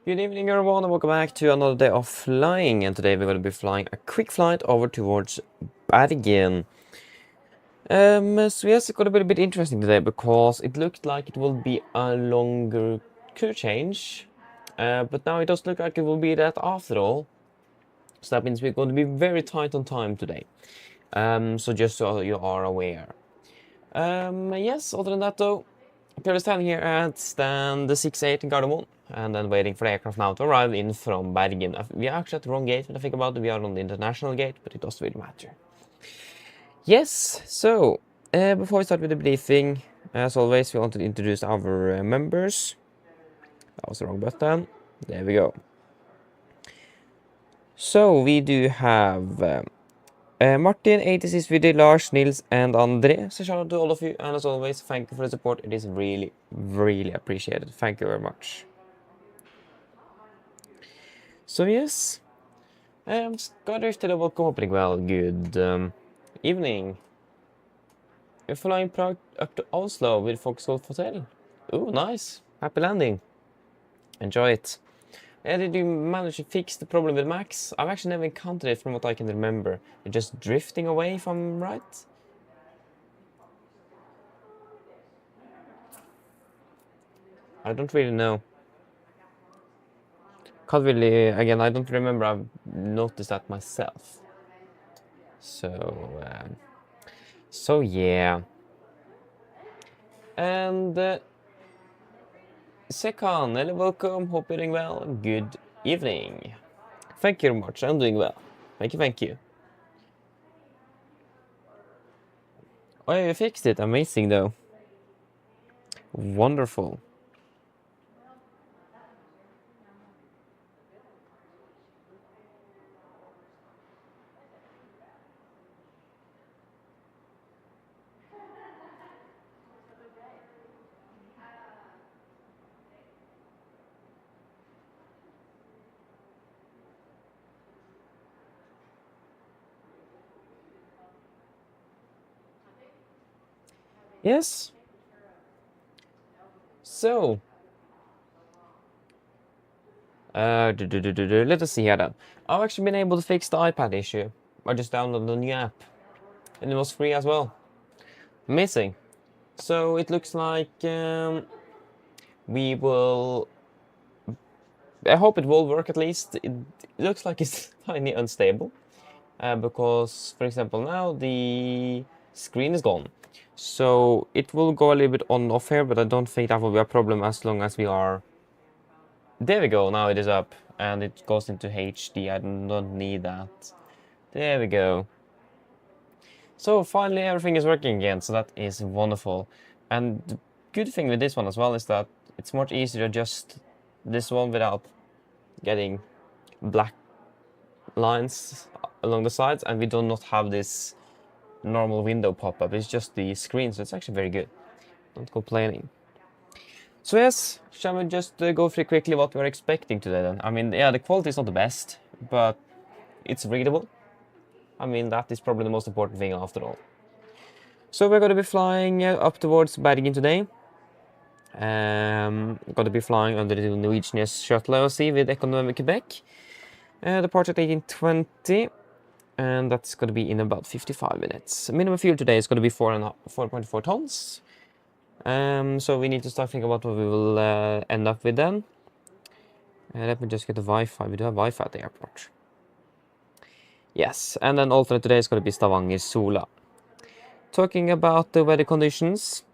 Good evening everyone and welcome back to another day of flying, and today we're going to be flying a quick flight over towards Bergen. So yes, it's going to be a bit interesting today because it looked like it will be a longer crew change, but now it doesn't look like it will be that after all. So that means we're going to be very tight on time today. So just so you are aware. Yes, other than that though, we're standing here at stand 68 in Gardermoen, and then waiting for the aircraft now to arrive in from Bergen. We are actually at the wrong gate when I think about it. We are on the international gate, but it doesn't really matter. Yes, so before we start with the briefing, as always, we want to introduce our members. That was the wrong button. There we go. So we do have Martin, 86 video, Lars, Nils, and Andre. So shout out to all of you, and as always, thank you for the support. It is really, really appreciated. Thank you very much. So yes, Skaders till welcome hoping well. Good evening. We're flying Prague up to Oslo with Foxgolf Hotel. Ooh, nice. Happy landing. Enjoy it. Did you manage to fix the problem with Max? I've actually never encountered it from what I can remember. It's just drifting away, if I'm right. I don't really know. Can't really, again, I don't remember I've noticed that myself. So yeah. And Sekan, welcome, hope you're doing well. Good evening. Thank you very much, I'm doing well. Thank you. Oh, you fixed it, amazing though. Wonderful. Yes. So, let us see here then. I've actually been able to fix the iPad issue. I just downloaded the new app, and it was free as well. Amazing. So it looks like we will. I hope it will work at least. It looks like it's tiny unstable, because, for example, now the screen is gone. So it will go a little bit on and off here, but I don't think that will be a problem as long as we are... There we go, now it is up, and it goes into HD, I don't need that. There we go. So finally everything is working again, so that is wonderful. And the good thing with this one as well is that it's much easier to adjust this one without getting black lines along the sides, and we do not have this normal window pop-up. It's just the screen, so it's actually very good. Not complaining. So yes, shall we just go through quickly what we're expecting today then? I mean, yeah, the quality is not the best, but it's readable. I mean, that is probably the most important thing after all. So we're going to be flying up towards Bergen today. Going to be flying under the Norwegian shuttle LOC with Economic Quebec. Departure at 1820. And that's going to be in about 55 minutes. Minimum fuel today is going to be 4.4 tons. So we need to start thinking about what we will end up with then. Let me just get the Wi-Fi. We do have Wi-Fi at the airport. Yes, and then alternate today is going to be Stavanger Sola. Talking about the weather conditions.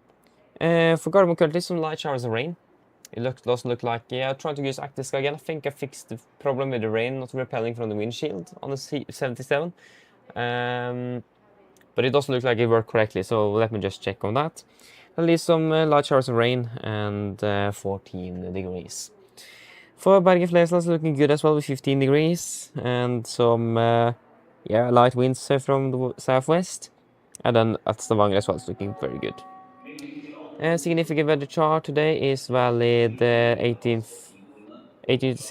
For Gardermoen currently some light showers and rain. It doesn't look like... Yeah, I'm trying to use Active Sky again. I think I fixed the problem with the rain not repelling from the windshield on the 77. But it doesn't look like it worked correctly, so let me just check on that. At least some light showers and rain, and 14 degrees. For Bergen Flesland is looking good as well with 15 degrees, and some light winds from the southwest. And then at Stavanger as well, it's looking very good. Significant weather chart today is valid 18th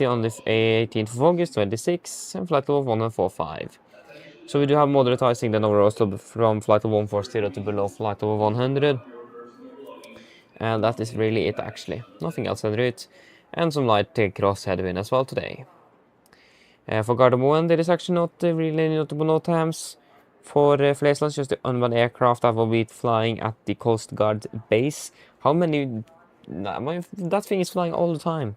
on the 18th of August 26, and flight level 145. So we do have moderate icing then over Oslo from flight level 140 to below flight level 100. And that is really it actually, nothing else under it. and some light cross headwind as well today. For Gardermoen, there is actually not really notable no times. For Flesland, just the unmanned aircraft that will be flying at the Coast Guard base. How many? Nah, that thing is flying all the time.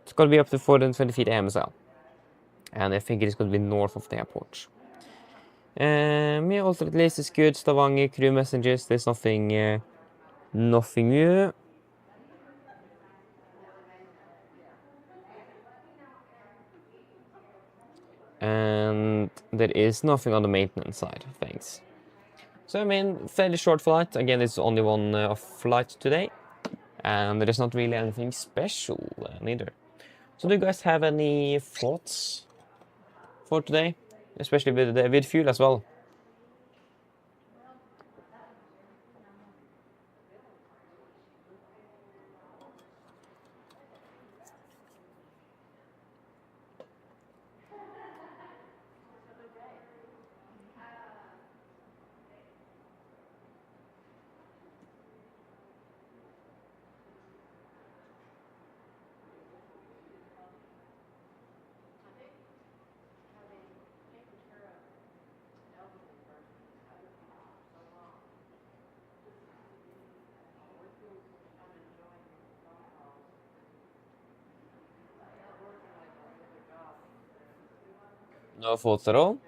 It's going to be up to 420 feet AMSL. And I think it is going to be north of the airport. Yeah, alternate list is good. Stavanger, crew messengers, there's nothing new. And there is nothing on the maintenance side of things. So, I mean, fairly short flight. Again, it's only one flight today. And there is not really anything special neither. So, do you guys have any thoughts for today? Especially with fuel as well. No thoughts at all?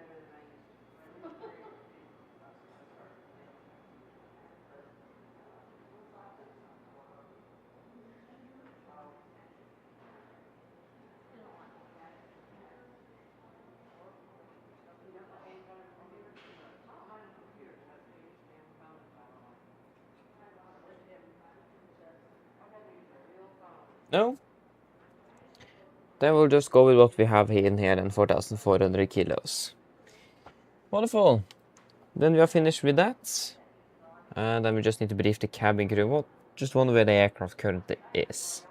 No? Then we'll just go with what we have in here and 4,400 kilos. Wonderful. Then we are finished with that. And then we just need to brief the cabin crew. Just wonder where the aircraft currently is.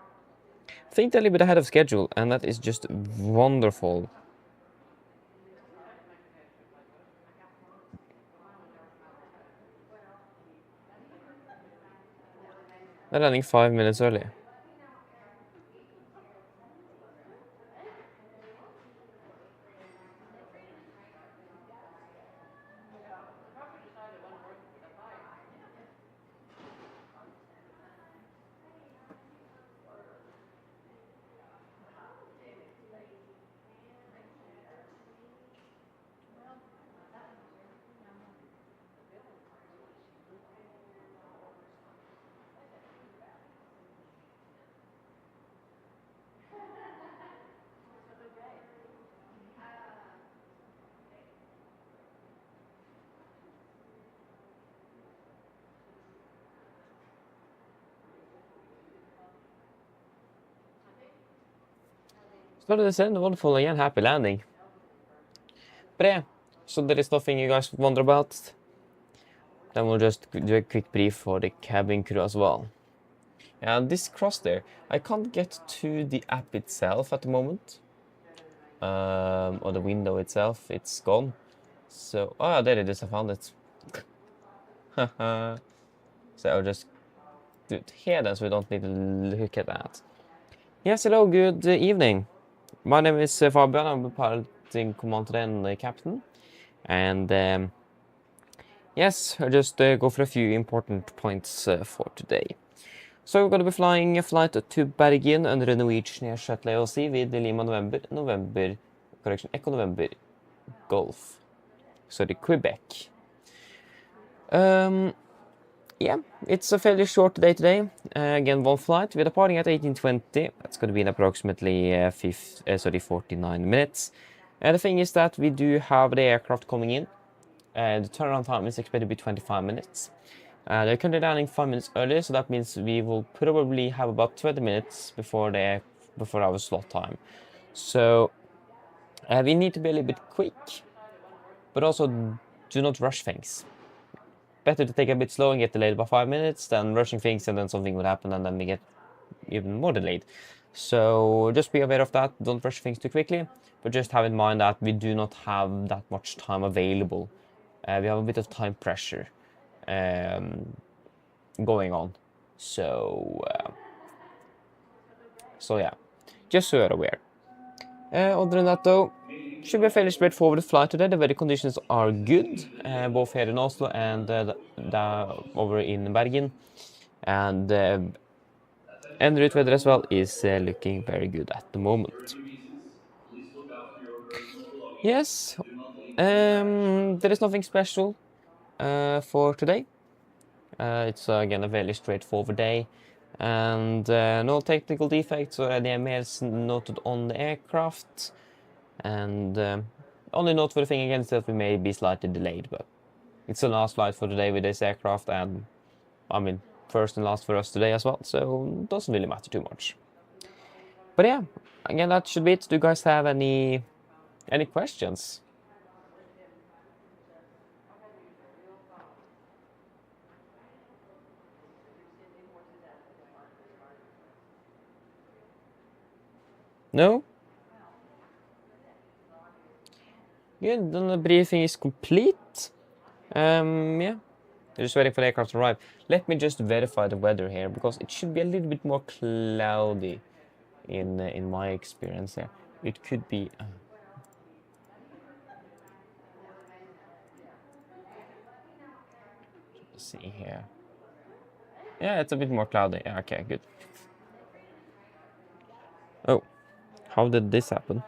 I think they're a little bit ahead of schedule, and that is just wonderful. They're landing 5 minutes early. Started to send wonderful again, happy landing. But yeah, so there is nothing you guys wonder about. Then we'll just do a quick brief for the cabin crew as well. And this cross there, I can't get to the app itself at the moment. Or the window itself, it's gone. So, oh, there it is, I found it. So I'll just do it here then, so we don't need to look at that. Yes, hello, good evening. My name is Fabian, I'm a piloting commander and captain. And yes, I'll just go for a few important points for today. So we're going to be flying a flight to Bergen under a Norwegian Air Shuttle AOC with Lima Echo November, Golf. Sorry, Quebec. Yeah, it's a fairly short day today. Again, one flight. We're departing at 18:20. That's going to be in approximately 49 minutes. The thing is that we do have the aircraft coming in. The turnaround time is expected to be 25 minutes. They're currently landing 5 minutes early, so that means we will probably have about 20 minutes before our slot time. So we need to be a little bit quick, but also do not rush things. Better to take a bit slow and get delayed by 5 minutes than rushing things and then something would happen and then we get even more delayed. So just be aware of that. Don't rush things too quickly, but just have in mind that we do not have that much time available. We have a bit of time pressure going on. So So yeah, just so you're aware. Other than that though, should be a fairly straightforward flight today. The weather conditions are good, both here in Oslo and over in Bergen. And en route weather as well is looking very good at the moment. Yes, there is nothing special for today. It's again a very straightforward day, and no technical defects or any MAs noted on the aircraft. And only noteworthy thing again is that we may be slightly delayed, but it's the last flight for today with this aircraft, and I mean first and last for us today as well, so it doesn't really matter too much. But yeah, again that should be it. Do you guys have any questions? No? Good, then the briefing is complete. Yeah, just waiting for the aircraft to arrive. Let me just verify the weather here, because it should be a little bit more cloudy in my experience here. It could be... let's see here. Yeah, it's a bit more cloudy. Yeah, okay, good. Oh, how did this happen?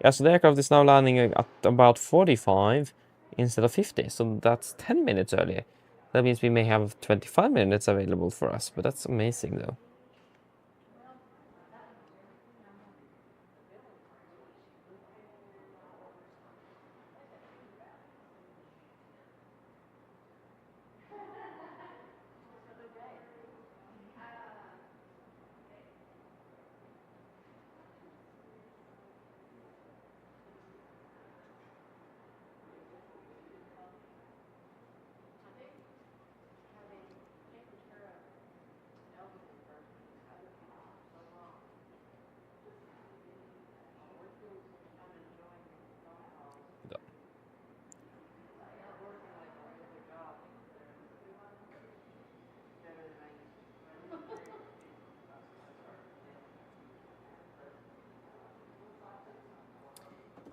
Yeah, so the aircraft is now landing at about 45 instead of 50, so that's 10 minutes earlier. That means we may have 25 minutes available for us, but that's amazing though.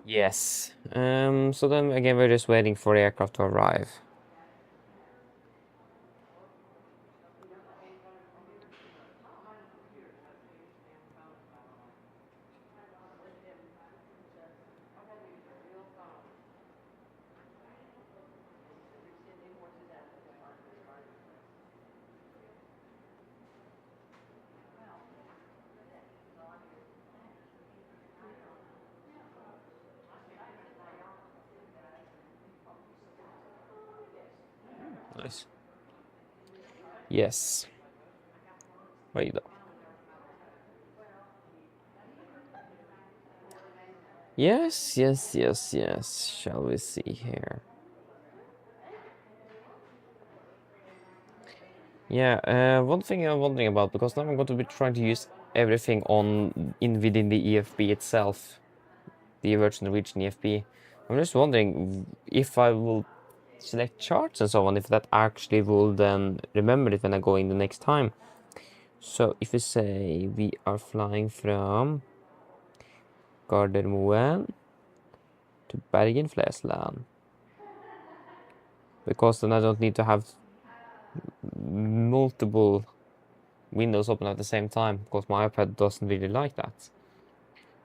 Yes. So then again, we're just waiting for the aircraft to arrive. Nice. Yes. Wait though. Yes, yes, yes, yes. Shall we see here? Yeah, one thing I'm wondering about, because now I'm going to be trying to use everything within the EFB itself, the Bergen Norwegian EFB. I'm just wondering if I will select charts and so on, if that actually will then remember it when I go in the next time. So if we say we are flying from Gardermoen to Bergen Flesland, because then I don't need to have multiple windows open at the same time, because my iPad doesn't really like that.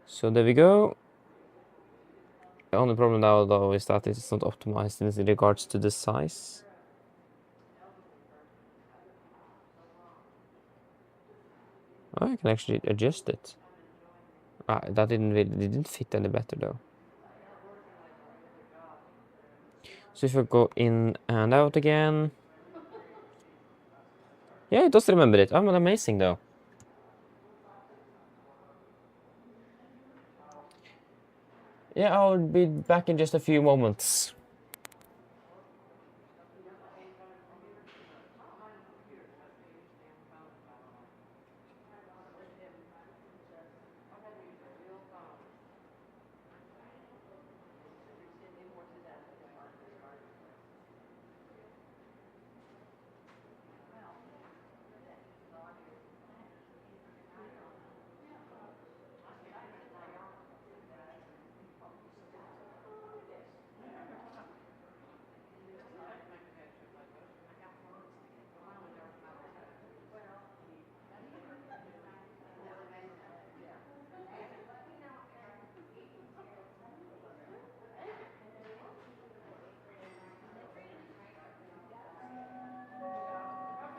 So there we go. The only problem now though is that it's not optimized in regards to the size. Oh, I can actually adjust it. That didn't fit any better though. So if I go in and out again. Yeah, it does remember it. I'm amazing though. Yeah, I'll be back in just a few moments.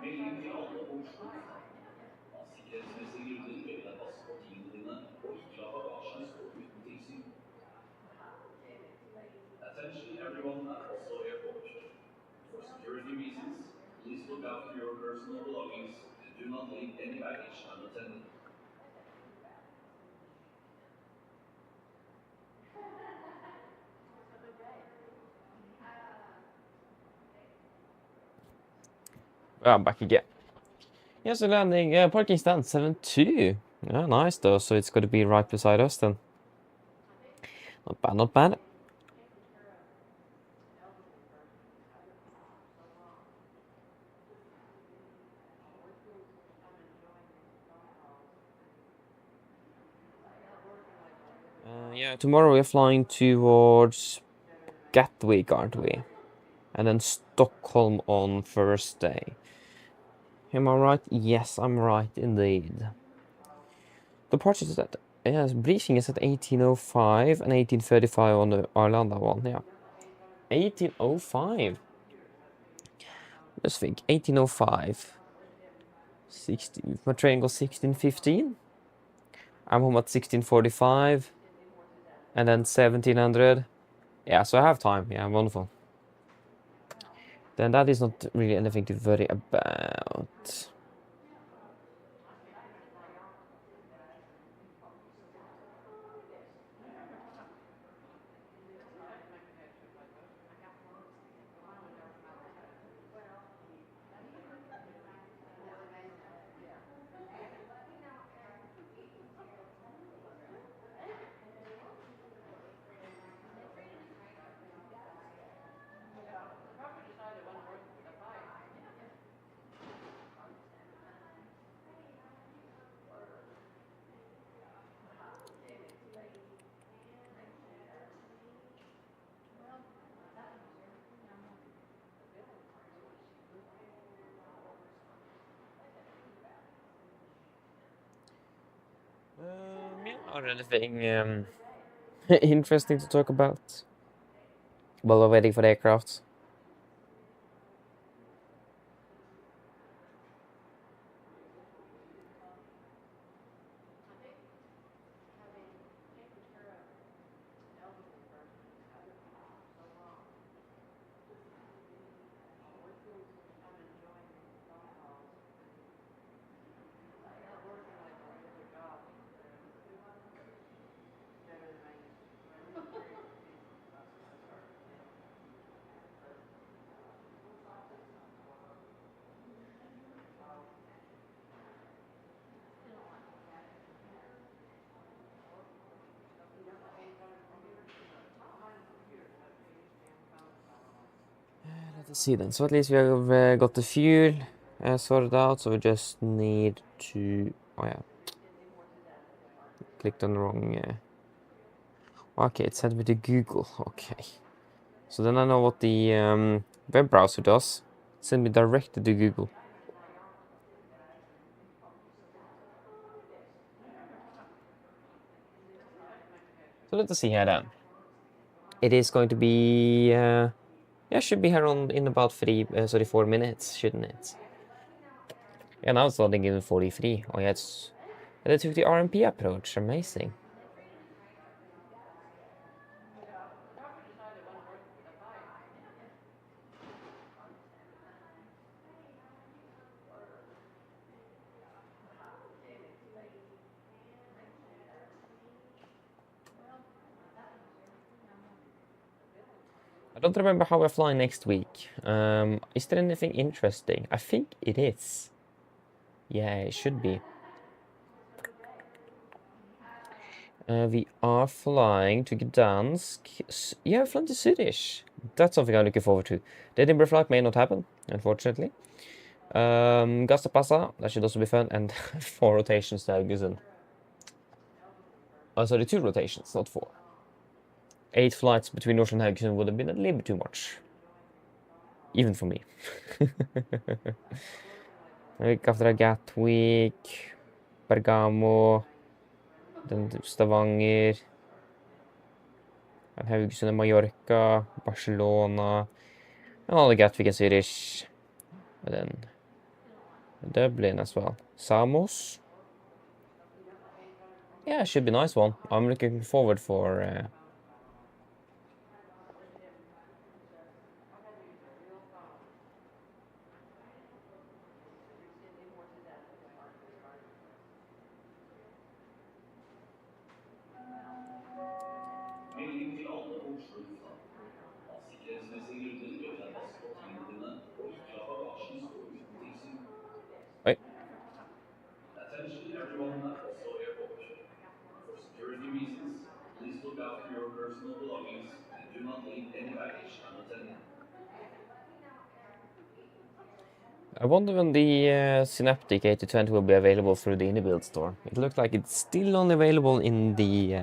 Attention everyone at Oslo Airport. For security reasons, please look after your personal belongings and do not leave any baggage unattended. I'm back again. Yeah, so landing, parking stand 7-2. Yeah, nice though, so it's going to be right beside us then. Not bad, not bad. Yeah, tomorrow we're flying towards Gatwick, aren't we? And then Stockholm on Thursday. Am I right? Yes, I'm right indeed. The part is that yes, briefing is at 18:05 and 18:35 on the Arlanda one. Yeah, 18:05. Let's think. 18:05. 16. My train goes 16:15. I'm home at 16:45, and then 1700. Yeah, so I have time. Yeah, wonderful. Then that is not really anything to worry about. Yeah, or anything interesting to talk about while we're waiting for the aircraft. Let's see then. So at least we have got the fuel sorted out. So we just need to. Oh yeah, clicked on the wrong. Okay, it sent me to Google. Okay, so then I know what the web browser does. Send me directly to Google. So let's see here then. It is going to be. Yeah, should be here in about 34 minutes, shouldn't it? Yeah, now it's loading in 43. Oh yeah, it's. They took the RMP approach. Amazing. I don't remember how I fly next week. Is there anything interesting? I think it is. Yeah, it should be. We are flying to Gdansk. Yeah, flying to Zurich. That's something I'm looking forward to. The Edinburgh flight may not happen, unfortunately. Gastapasa, that should also be fun, and 4 rotations to Haugesund. Oh, sorry, 2 rotations, not 4. 8 flights between Oslo and Haugesund would have been a little bit too much. Even for me. Week after Gatwick, Bergamo, then Stavanger, and Haugesund and Mallorca, Barcelona, and all the Gatwick and Zurich, and then Dublin as well. Samos. Yeah, it should be a nice one. I'm looking forward for... Melding til alle på Oslo lufthavn. Av sikkerhetsmessige grunner bør dere vaske opp tingene dine og ikke la bagasjen stå uten tilsyn. Oi. Attention everyone at Oslo Airport. For security reasons, please look after your personal belongings and do not leave any baggage unattended. I wonder when the Synaptic 820 will be available through the IndyBuild store. It looked like it's still only available in the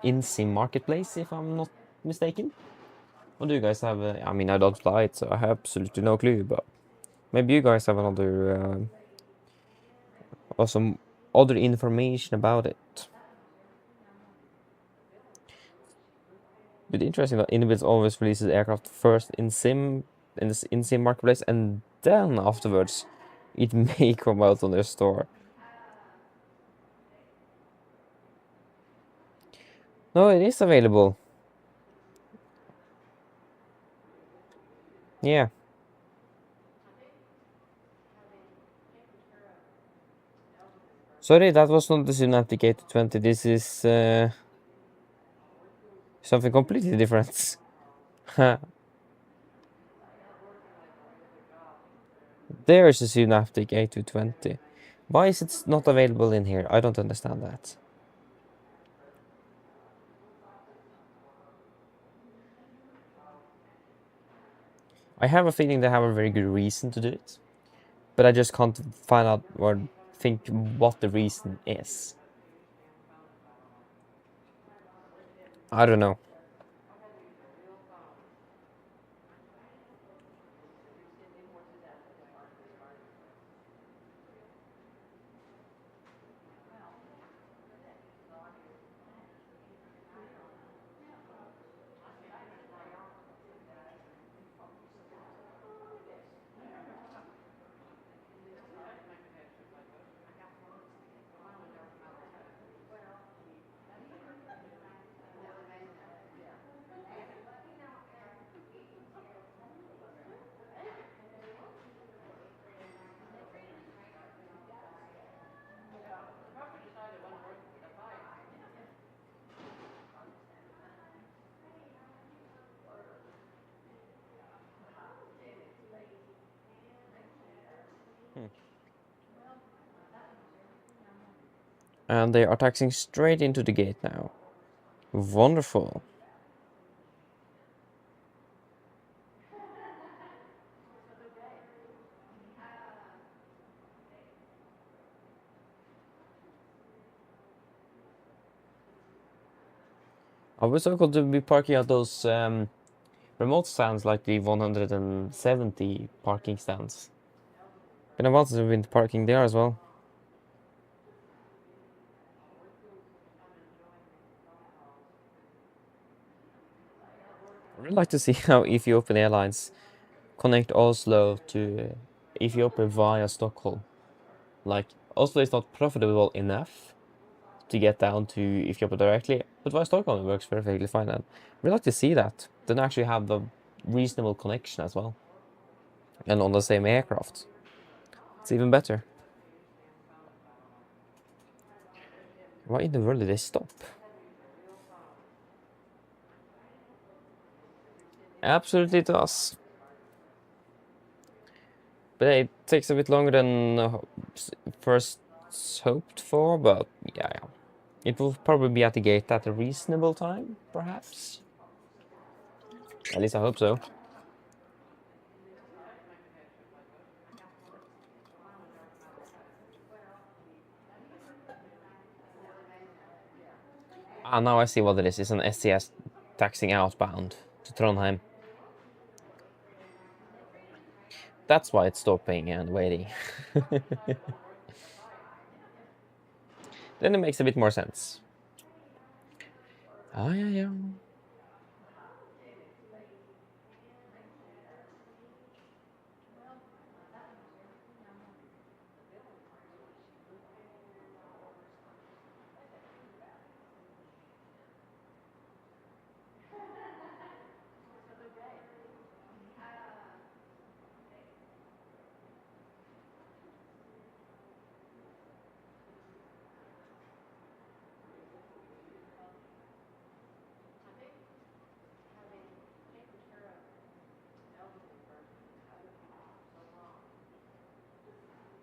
in-sim marketplace, if I'm not mistaken. What do you guys have? I mean, I don't fly it, so I have absolutely no clue, but maybe you guys have another or some other information about it. But interesting that IndyBuild always releases aircraft first in the in-sim marketplace, and then afterwards it may come out on their store. No, it is available. Yeah. Sorry, that was not the Synaptic 820. This is something completely different. There is a Synaptic 820. Why is it not available in here? I don't understand that. I have a feeling they have a very good reason to do it, but I just can't find out or think what the reason is. I don't know. And they are taxiing straight into the gate now. Wonderful. I was so cool to be parking at those remote stands like the 170 parking stands. Been a while since I've been parking there as well. I'd really like to see how Ethiopian Airlines connect Oslo to Ethiopia via Stockholm. Like, Oslo is not profitable enough to get down to Ethiopia directly, but via Stockholm it works perfectly fine. And we'd like to see that. Then actually have the reasonable connection as well. And on the same aircraft. It's even better. Why in the world did they stop? Absolutely it does. But it takes a bit longer than first hoped for, but yeah. It will probably be at the gate at a reasonable time, perhaps. At least I hope so. Ah, now I see what it is. It's an STS taxing outbound to Trondheim. That's why it's stopping and waiting. Then it makes a bit more sense. Ah, yeah.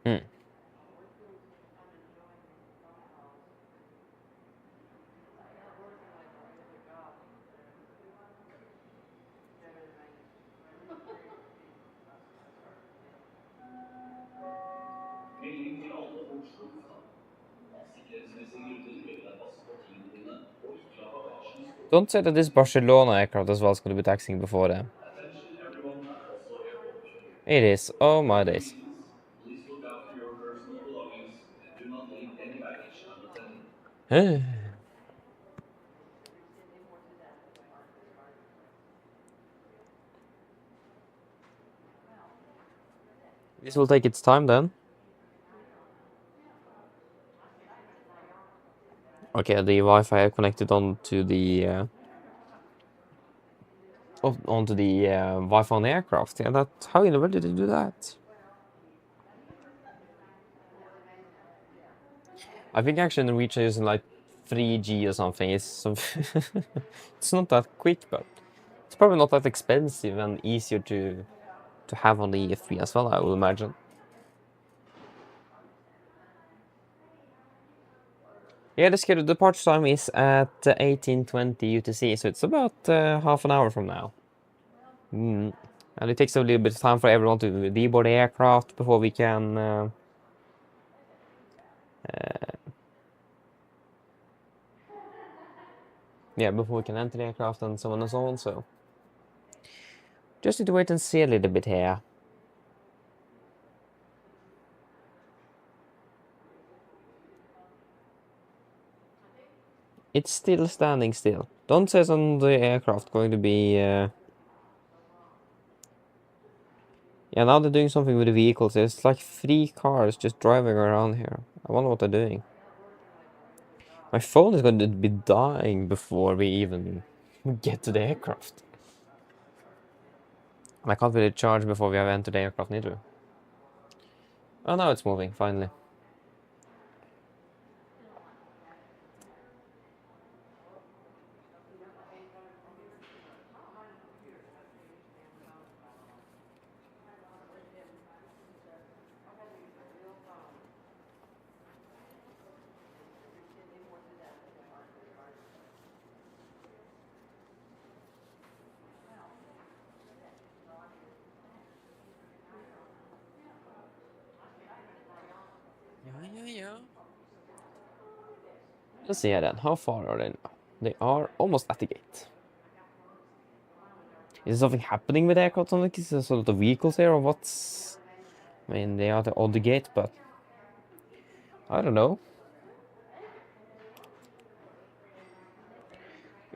Hmm. Melding til alle Oslo lufthavn. Av sikkerhetsmessige grunner ber vi deg passe på tingene dine og ikke la bagasjen stå. Don't say that this Barcelona aircraft as well is going to be taxiing before them. Attention everyone at Oslo Airport. It is. Oh my Due to days. reasons, please look after your personal belongings and do not leave any baggage unattended. This will take its time then. Okay, the Wi-Fi are connected onto the Wi-Fi on the aircraft. Yeah, that. How in the world did they do that? I think actually Norwegian is using like 3G or something. It's it's not that quick, but it's probably not that expensive and easier to have on the EF3 as well, I would imagine. Yeah, the scheduled departure time is at 18:20 UTC, so it's about half an hour from now. And it takes a little bit of time for everyone to deboard the aircraft before we can before we can enter the aircraft and so on and so on, so just need to wait and see a little bit here. It's still standing still. Don't say it's on the aircraft going to be... Yeah, now they're doing something with the vehicles. There's like 3 cars just driving around here. I wonder what they're doing. My phone is going to be dying before we even get to the aircraft. And I can't really charge before we have entered the aircraft neither. Oh, now it's moving, finally. Yeah. Let's see then. How far are they now? They are almost at the gate. Is there something happening with the aircraft on it? Is there sort of the vehicles here or what's... I mean, they are on the gate, but... I don't know.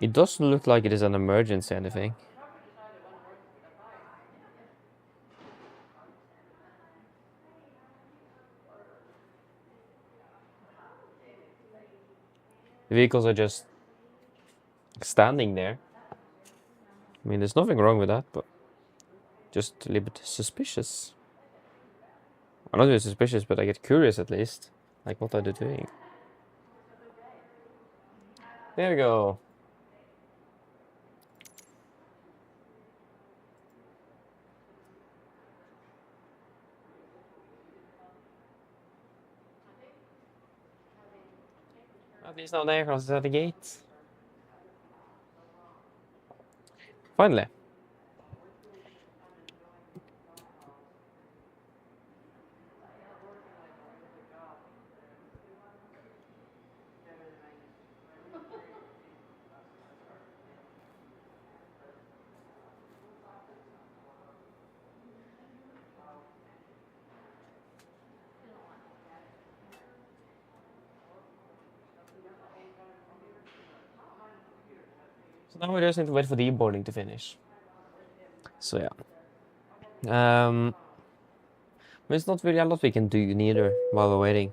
It doesn't look like it is an emergency or anything. The vehicles are just standing there. I mean, there's nothing wrong with that, but just a little bit suspicious. I'm not really suspicious, but I get curious at least. Like, what are they doing? There we go. At least now the aircraft is at the gate. Finally. So now we just need to wait for the boarding to finish. So yeah. But it's not really a lot we can do neither while we're waiting.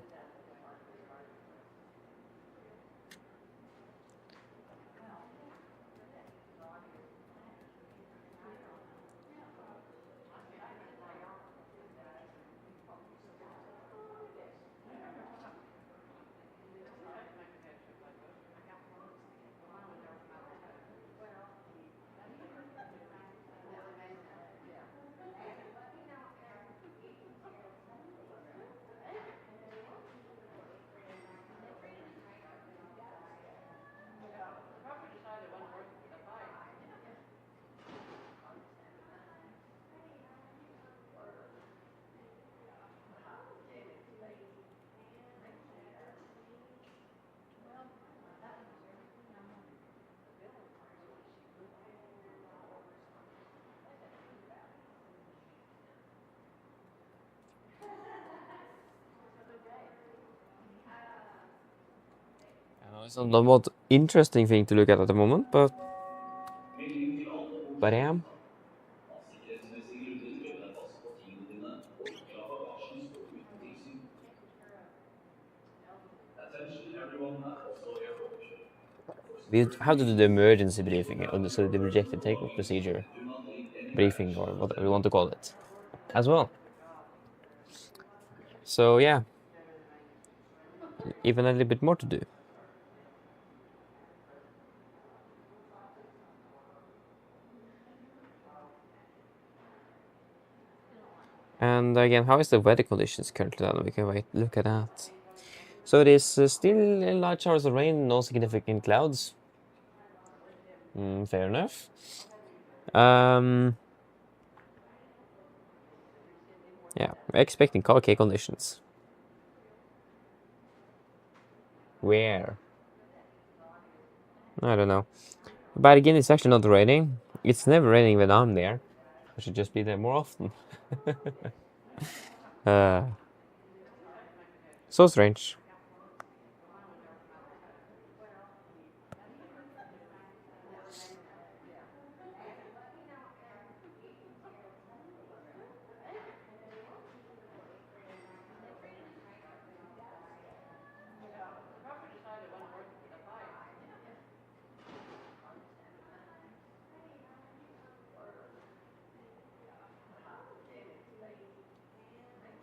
It's not the most interesting thing to look at the moment, but Melding til alle I am. produksjonsselskap. Av sikkerhetsmessige grunner ber vi deg passe på tingene dine, og ikke la bagasjen stå uten tilsyn. Attention everyone at Oslo Airport. We have to do the emergency briefing, or so the rejected takeoff procedure briefing, or whatever you want to call it, as well. So yeah, even a little bit more to do. And again, how is the weather conditions currently? Then we can look at that. So it is still light showers of rain, no significant clouds. Fair enough. Yeah, we're expecting okay conditions. Where? I don't know. Bergen is actually not raining. It's never raining when I'm there. I should just be there more often. So strange.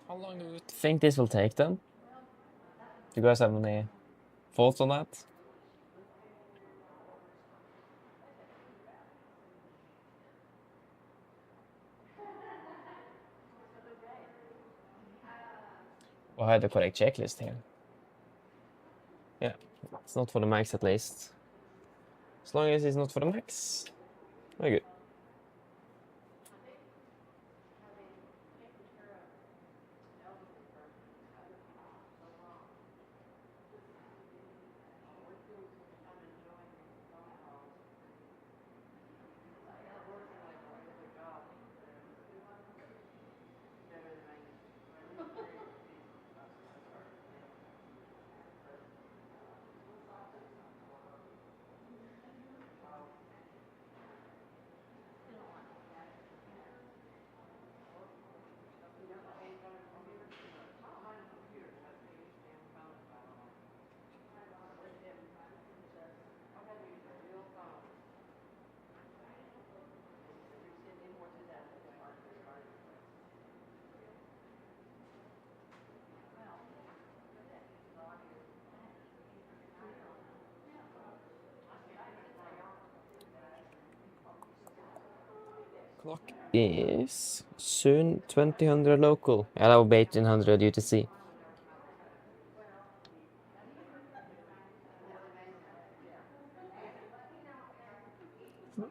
How long do you think this will take then? Do you guys have any thoughts on that? I had the correct checklist here. Yeah, it's not for the max at least. As long as it's not for the max, we're good. Clock is soon 2000 local. Yeah, that will be 1800 UTC.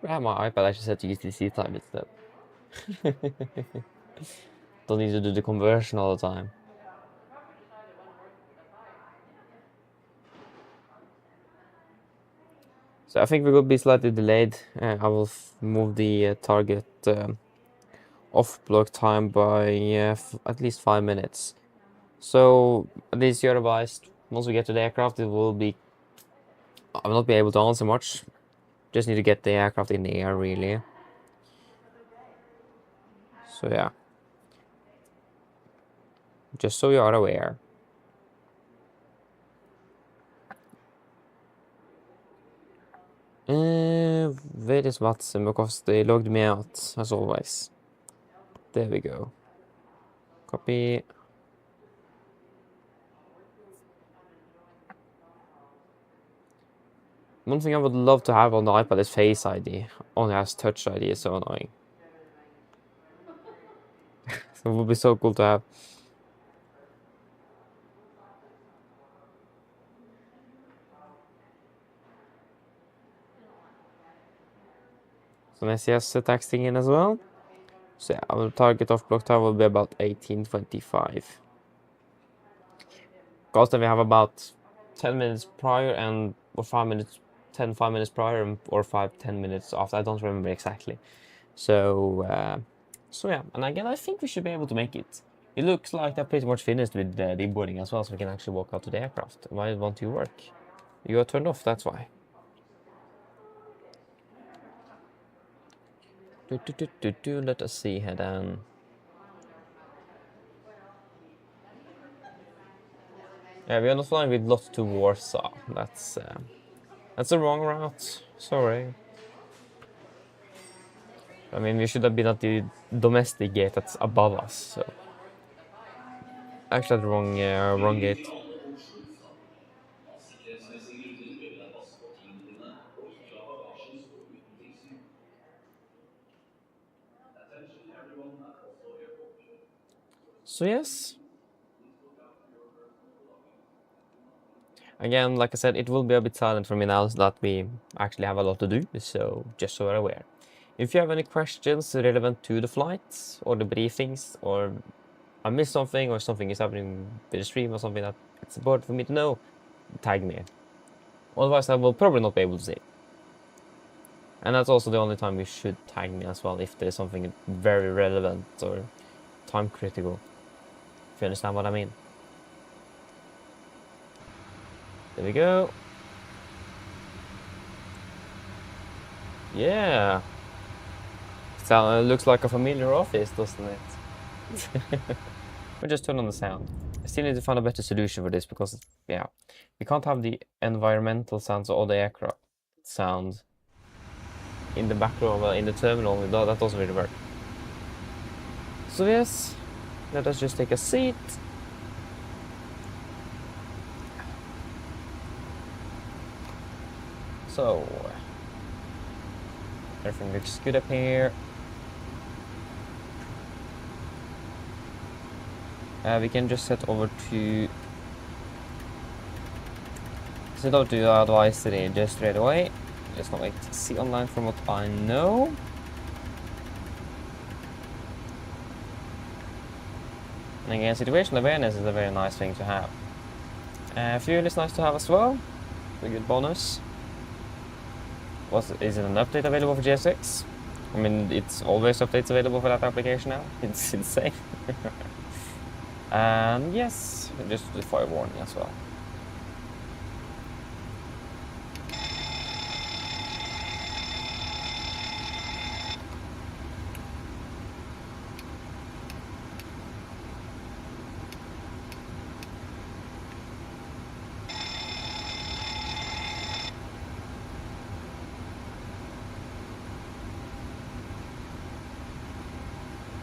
I have my iPad actually set to UTC time instead. Don't need to do the conversion all the time. So I think we will be slightly delayed. I will move the target off block time by at least 5 minutes. So at least you're advised, once we get to the aircraft, it will be... I will not be able to answer much. Just need to get the aircraft in the air, really. So yeah. Just so you are aware. Where is Watson? Because they logged me out, as always. There we go. Copy. One thing I would love to have on the iPad is Face ID. Only has Touch ID, it's so annoying. So it would be so cool to have. Some SES texting in as well. So yeah, our target off block time will be about 1825. Because then we have about 10 minutes prior and or 5 minutes, 5 minutes prior or 10 minutes after. I don't remember exactly. So yeah, and again, I think we should be able to make it. It looks like they're pretty much finished with the deboarding as well, so we can actually walk out to the aircraft. Why won't you work? You are turned off, that's why. Let us see here then. Yeah, we are not flying with lot to Warsaw. That's the wrong route. Sorry. I mean, we should have been at the domestic gate that's above us. So actually, the wrong Flyger gate. til alle Oslo lufthavn. Av sikkerhetsmessige grunner bør du deg passe på tingene dine og ikke la bagasjen stå uten tilsyn. Attention everyone at Oslo Airport. So yes. Again, like I said, it will be a bit silent for me now so that we actually have a lot to do, so just so you're aware. If you have any questions relevant to the flights or the briefings, or I missed something or something is happening with the stream or something that it's important for me to know, tag me. Otherwise, I will probably not be able to see it. And that's also the only time you should tag me as well, if there's something very relevant or time critical. If you understand what I mean. There we go. Yeah. So, looks like a familiar office, doesn't it? We'll just turn on the sound. I still need to find a better solution for this because, yeah, we can't have the environmental sounds or the aircraft sound in the background, in the terminal. That doesn't really work. So yes, let us just take a seat. So, everything looks good up here. We can just set over to advisory just straight away. Just not wait to see online from what I know. And again, situational awareness is a very nice thing to have. Fuel is nice to have as well. A good bonus. Is it an update available for GSX? I mean, it's always updates available for that application now. It's insane. And yes, just the fire warning as well.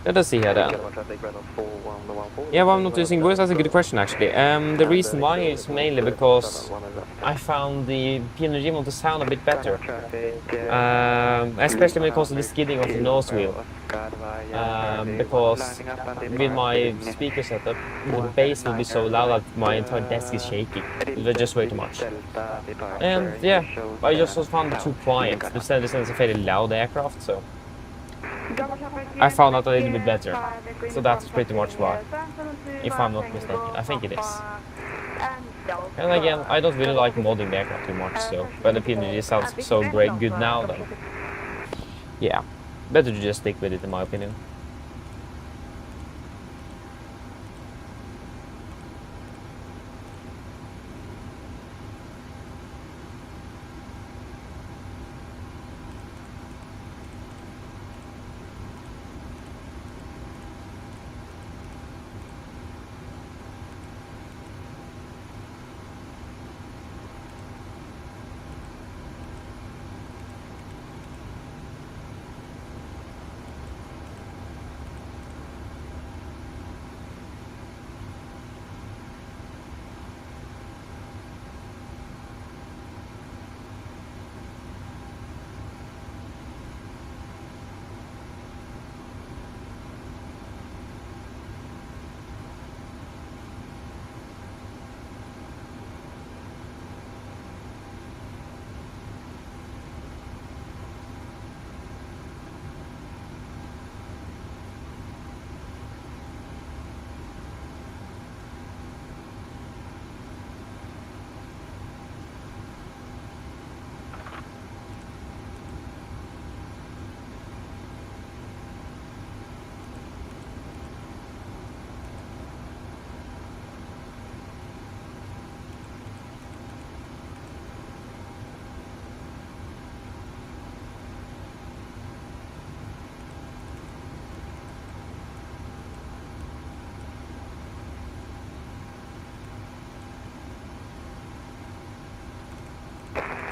Let us see here then. Yeah, why I'm not using Boris, that's a good question actually. The reason why is mainly because I found the PMDG want to sound a bit better. Especially when it comes to the skidding of the nose wheel. Because with my speaker setup, the bass will be so loud that my entire desk is shaking. It's just way too much. And yeah, I just found it too quiet. The Cessna is a fairly loud aircraft, so I found out a little bit better. So that's pretty much why, if I'm not mistaken. I think it is. And again, I don't really like modding the aircraft too much, so when the PMDG sounds so great good now, then yeah, better to just stick with it in my opinion.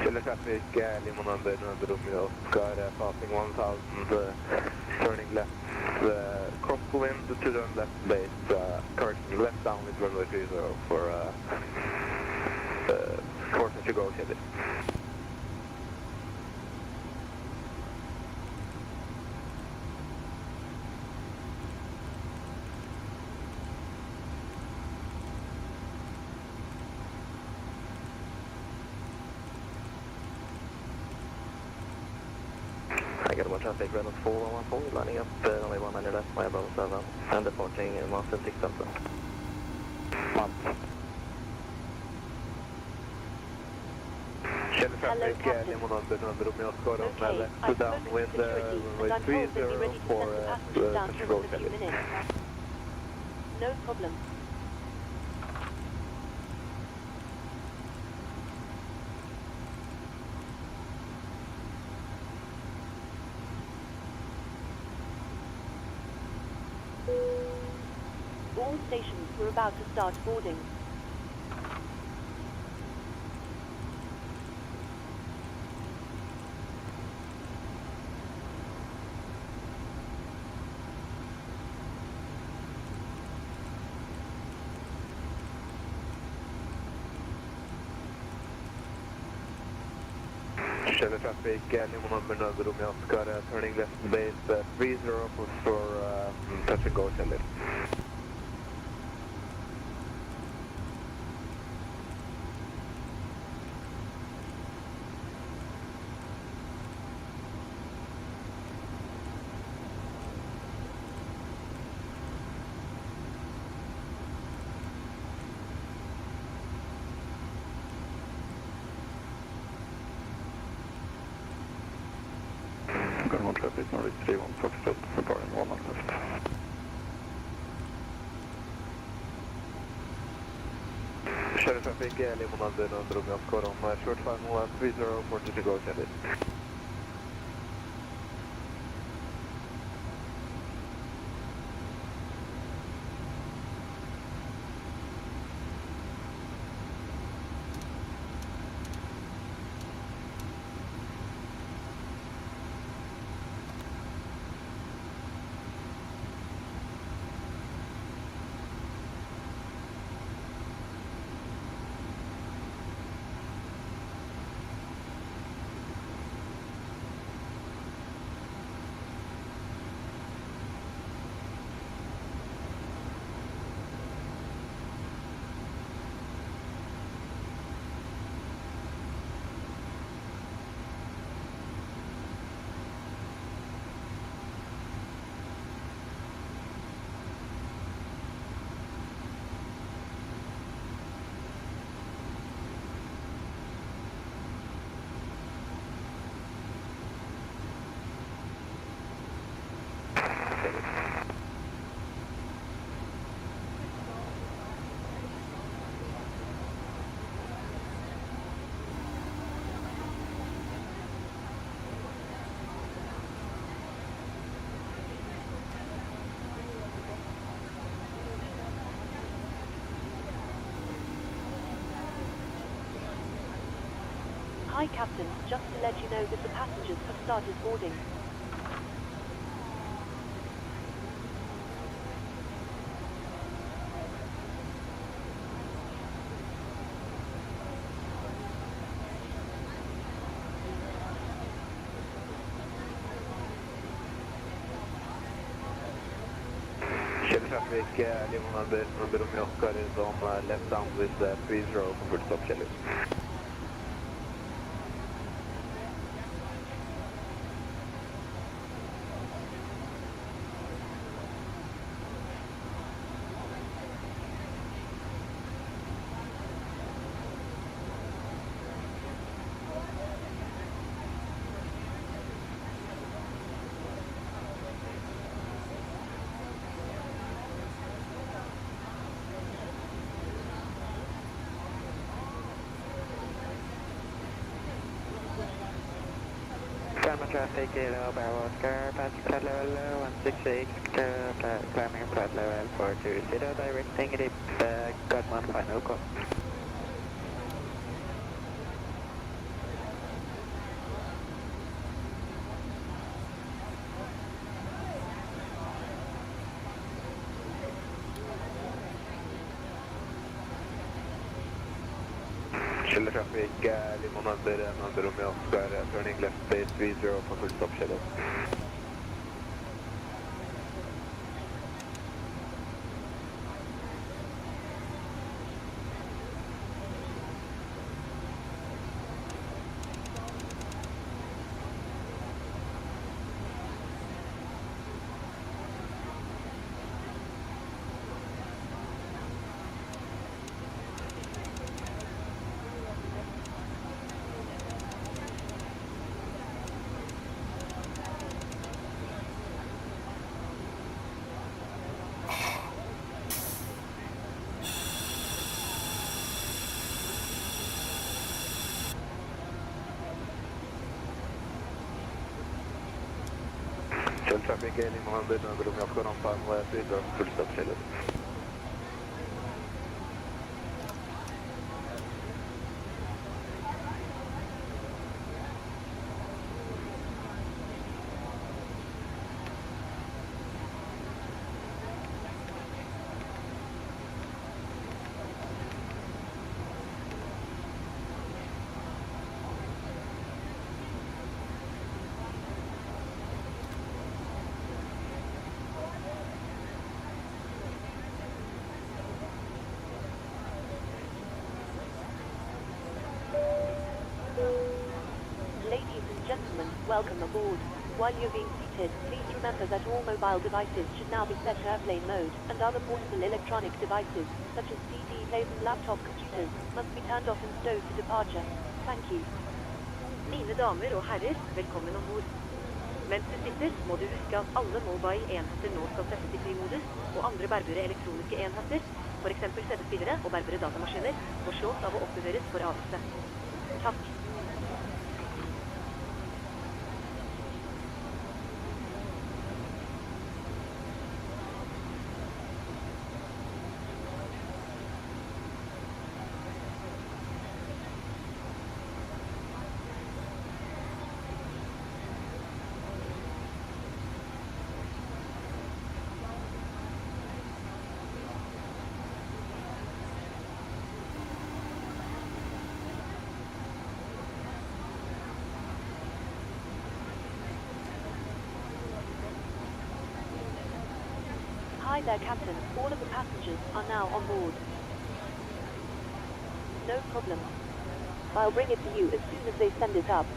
Chile traffic, Lima number Romeo, Oscar, passing 1000, turning left, crosswind to turn left base, correction, left down with runway 30 for course to go, Chile. I got one traffic, Reynolds 4114, lining up, only 100 left, my above 7, and departing Master 6000. Chile traffic, Lima number Romeo, Oscar, on left to downwind, runway 30 for to go, Chile. No problem. All stations were about to start boarding. Chile traffic, Lima number Romeo, Oscar, turning left base, 30 for touch and go, Chile. Bergen traffic, Norwich 31 Foxtrot, departing 1 left. Chile traffic, Lima number Romeo, Oscar, on short final 30 for to go, Chile. Hi Captain, just to let you know that the passengers have started boarding. Chile traffic, Lima number Romeo, Oscar is on left down with 30 for stop, Chile. Traffic, Bravo Oscar, passing flight level 168, climbing flight level 420, directing dip, got one final call. Chiller traffic, Lima Under Romeo Oscar, turning left base 30 for full stop schedule. Chiller traffic, Lima Under Romeo Oscar on time, 30 for full stop schedule. Ladies and gentlemen, welcome aboard. While you're being seated, please remember that all mobile devices should now be set to airplane mode, and other portable electronic devices, such as CD players and laptop computers, must be turned off and stowed for departure. Thank you. Mine damer og herrer, velkommen ombord. Mens du sitter, må du huske at alle mobile enheter nå skal settes i flymodus, og andre bærbare elektroniske enheter, for eksempel CD-spillere og bærbare datamaskiner, må slås av å oppbevares for avelse. Takk. Hi there, Captain. All of the passengers are now on board. No problem. I'll bring it to you as soon as they send it up.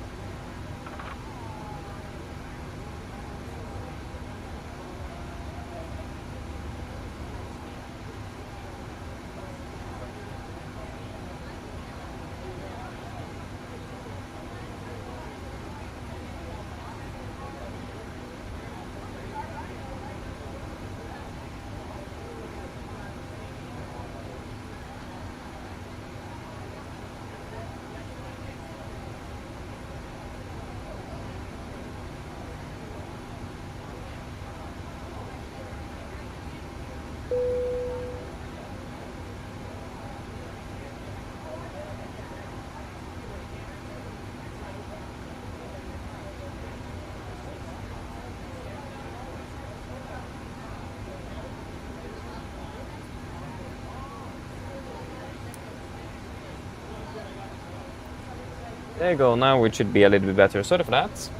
There you go, now it should be a little bit better. Sorry for that.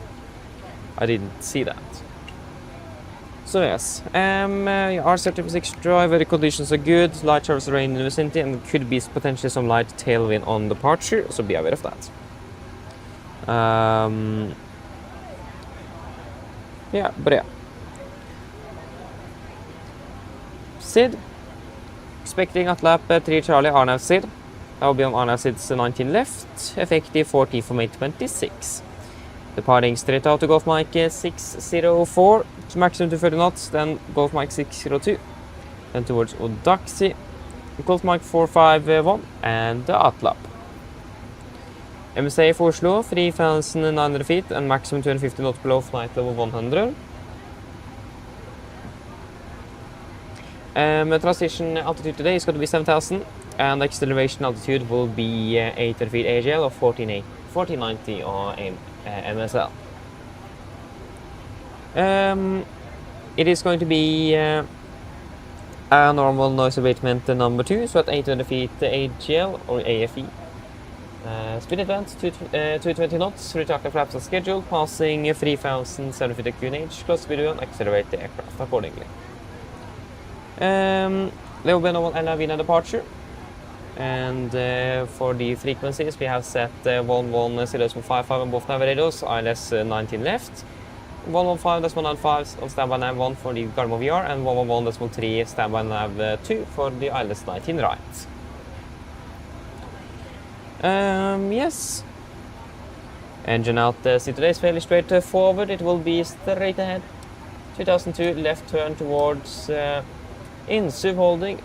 I didn't see that. So yes, R36 drive, weather conditions are good, light showers rain in the vicinity, and there could be potentially some light tailwind on departure, so be aware of that. Yeah. SID, expecting at lap 3 Charlie RNAV SID. That will be on RNAV SID's 19 left, effective 14 from 826. Departing straight out to Golf Mike 604, maximum to 30 knots, then Golf Mike 602, then towards Odaxi, Golf Mike 451, and the ATLAP. MSA for Oslo, 3,900 feet and maximum 250 knots below flight level 100. Transition altitude today is going to be 7,000, and acceleration altitude will be 800 feet AGL or 1490 or MSL. It is going to be a normal noise abatement number 2, so at 800 feet AGL or AFE. Speed advance to 220 knots, retractor flaps as scheduled, passing 3,750 QNH, close speed and accelerate the aircraft accordingly. There will be no LN-ENQ departure, and for the frequencies we have set 1100.55 on both nav radios, ILS 19 left, 115.95 on standby nav 1 for the Garmo VR, and 111.3 standby nav 2 for the ILS 19 right. Yes. Engine out, see today is fairly straightforward. It will be straight ahead. 2002 left turn towards in SUV holding,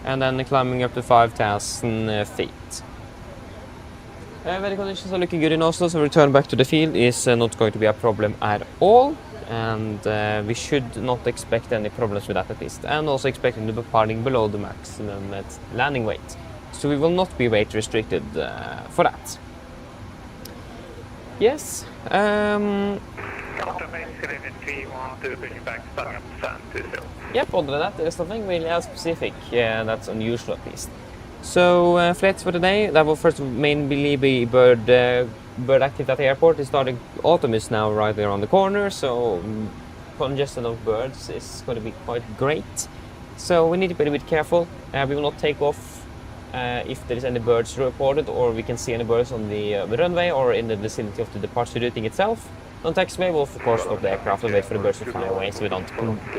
and then climbing up to 5,000 feet. Weather conditions are looking good in Oslo, so return back to the field is not going to be a problem at all, and we should not expect any problems with that at least, and also expecting the departing below the maximum landing weight. So we will not be weight restricted for that. Yes. Yep, other than that, there's nothing really else specific that's unusual at least. So flights for today, that will first mainly be bird active at the airport. It's starting, autumn is now right there on the corner, so congestion of birds is going to be quite great. So we need to be a bit careful. We will not take off if there is any birds reported, or we can see any birds on the runway or in the vicinity of the departure routing itself. On taxiway, we'll of course stop the aircraft and wait for the birds to fly away so we don't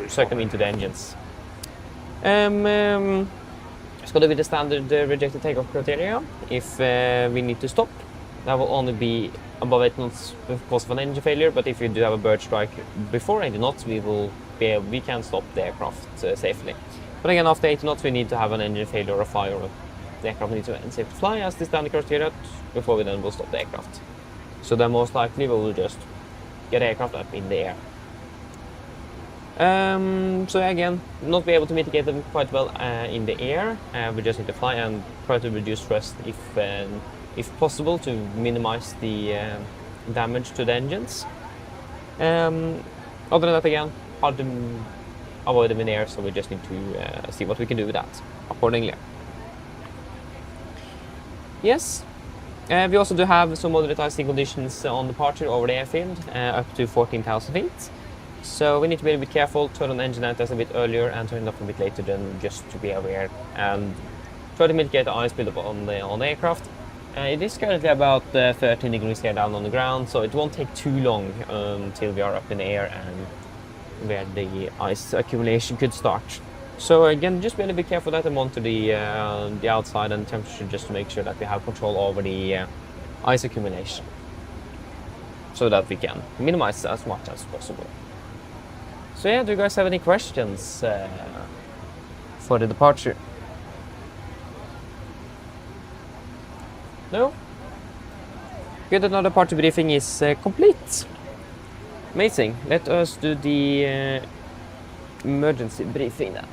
suck them into the engines. It's going to be the standard rejected takeoff criteria. If we need to stop, that will only be above 8 knots because of an engine failure, but if you do have a bird strike before 80 knots, we can stop the aircraft safely. But again, after 80 knots, we need to have an engine failure or a fire. The aircraft needs to end safe to fly as the standard criteria before we then will stop the aircraft. So then most likely we will just get the aircraft up in the air. So again, not be able to mitigate them quite well in the air. We just need to fly and try to reduce thrust if possible to minimize the damage to the engines. Other than that, again, hard to avoid them in the air, so we just need to see what we can do with that accordingly. Yes. We also do have some moderate icing conditions on departure over the airfield, up to 14,000 feet. So we need to be a bit careful, turn on engine antennas a bit earlier and turn it off a bit later than just to be aware, and try to mitigate the ice buildup on the aircraft. It is currently about 13 degrees here down on the ground, so it won't take too long until we are up in the air and where the ice accumulation could start. So again, just be a little bit careful that and monitor the outside and temperature just to make sure that we have control over the ice accumulation, so that we can minimize as much as possible. So yeah, do you guys have any questions for the departure? No? Good that now the departure briefing is complete. Amazing. Let us do the emergency briefing now.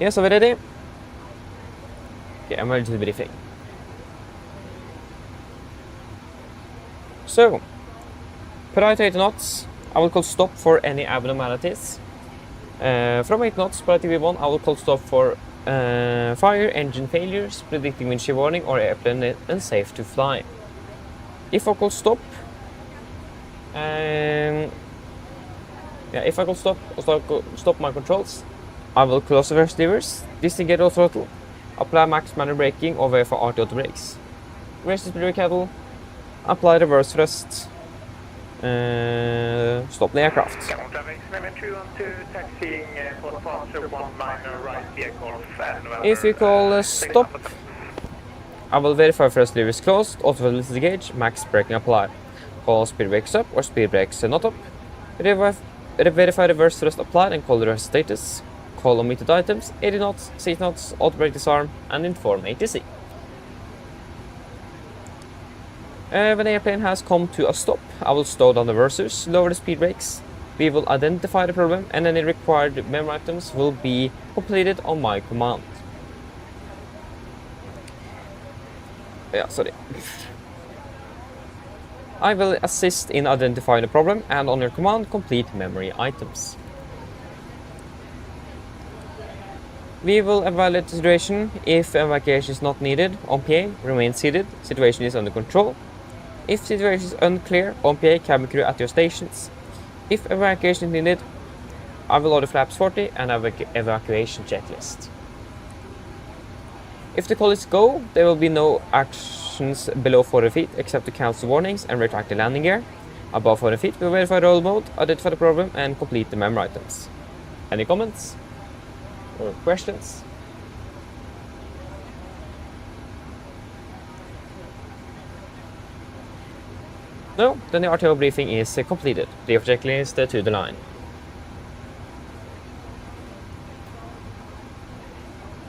Yes, are we ready? Okay, emergency briefing. So, prior to 80 knots, I will call stop for any abnormalities. From 8 knots, prior to V1, I will call stop for fire, engine failures, predicting wind shear warning, or airplane unsafe to fly. If I call stop, if I call stop my controls, I will close the reverse levers, disengage all throttle, apply max manual braking or wait for RT auto brakes. Raise the speed brake handle, apply reverse thrust, stop the aircraft. If you call stop, I will verify first lever is closed, auto throttle is engaged, max braking applied. Call speed brakes up or speed brakes not up. Verify reverse thrust applied and call the reverse status. Call omitted items, 80 knots, 6 knots, auto brake disarm, and inform ATC. When the airplane has come to a stop, I will slow down the reversers, lower the speed brakes. We will identify the problem, and any required memo items will be completed on my command. Yeah, sorry. I will assist in identifying the problem and on your command complete memory items. We will evaluate the situation. If evacuation is not needed, on PA, remain seated, situation is under control. If situation is unclear, on PA, cabin crew at your stations. If evacuation is needed, I will order flaps 40 and evacuation checklist. If the call is go, there will be no actions below 40 feet except to cancel warnings and retract the landing gear. Above 40 feet, we will verify roll mode, identify the problem and complete the memory items. Any comments or questions? No, then the RTO briefing is completed. The checklist to the line.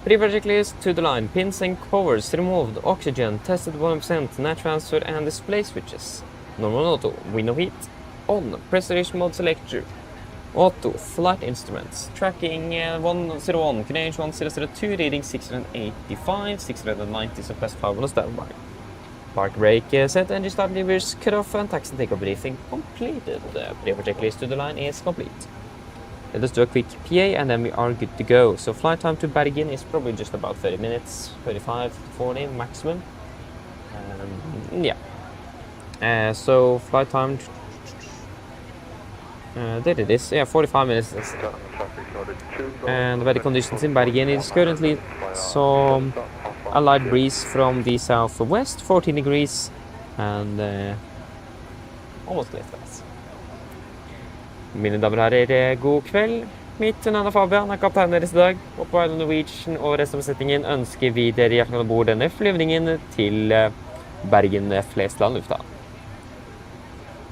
Pre-flight checklist to the line. Pins and covers removed. Oxygen tested 1%. Net transfer and display switches. Normal auto. Window heat. On. Preservation mode selector. Auto. Flight instruments. Tracking 101. Range 1002. Reading 685. 690. So class 5 on standby. Park brake set. Engine start levers cut off and taxi takeoff briefing completed. The pre-flight checklist to the line is complete. Let's do a quick PA and then we are good to go. So flight time to Bergen is probably just about 30 minutes, 35 to 40 maximum. Yeah. So flight time, there it is, yeah, 45 minutes. And the weather conditions in Bergen is currently some a light breeze from the southwest, 14 degrees and almost clear skies. Mine damer og herrer, god kveld. Mitt navn Fabian, kaptein deres i dag. Og på LN Norwegian og resten av besetningen ønsker vi dere hjertelig om bord denne flyvningen til Bergen Flesland lufthavn.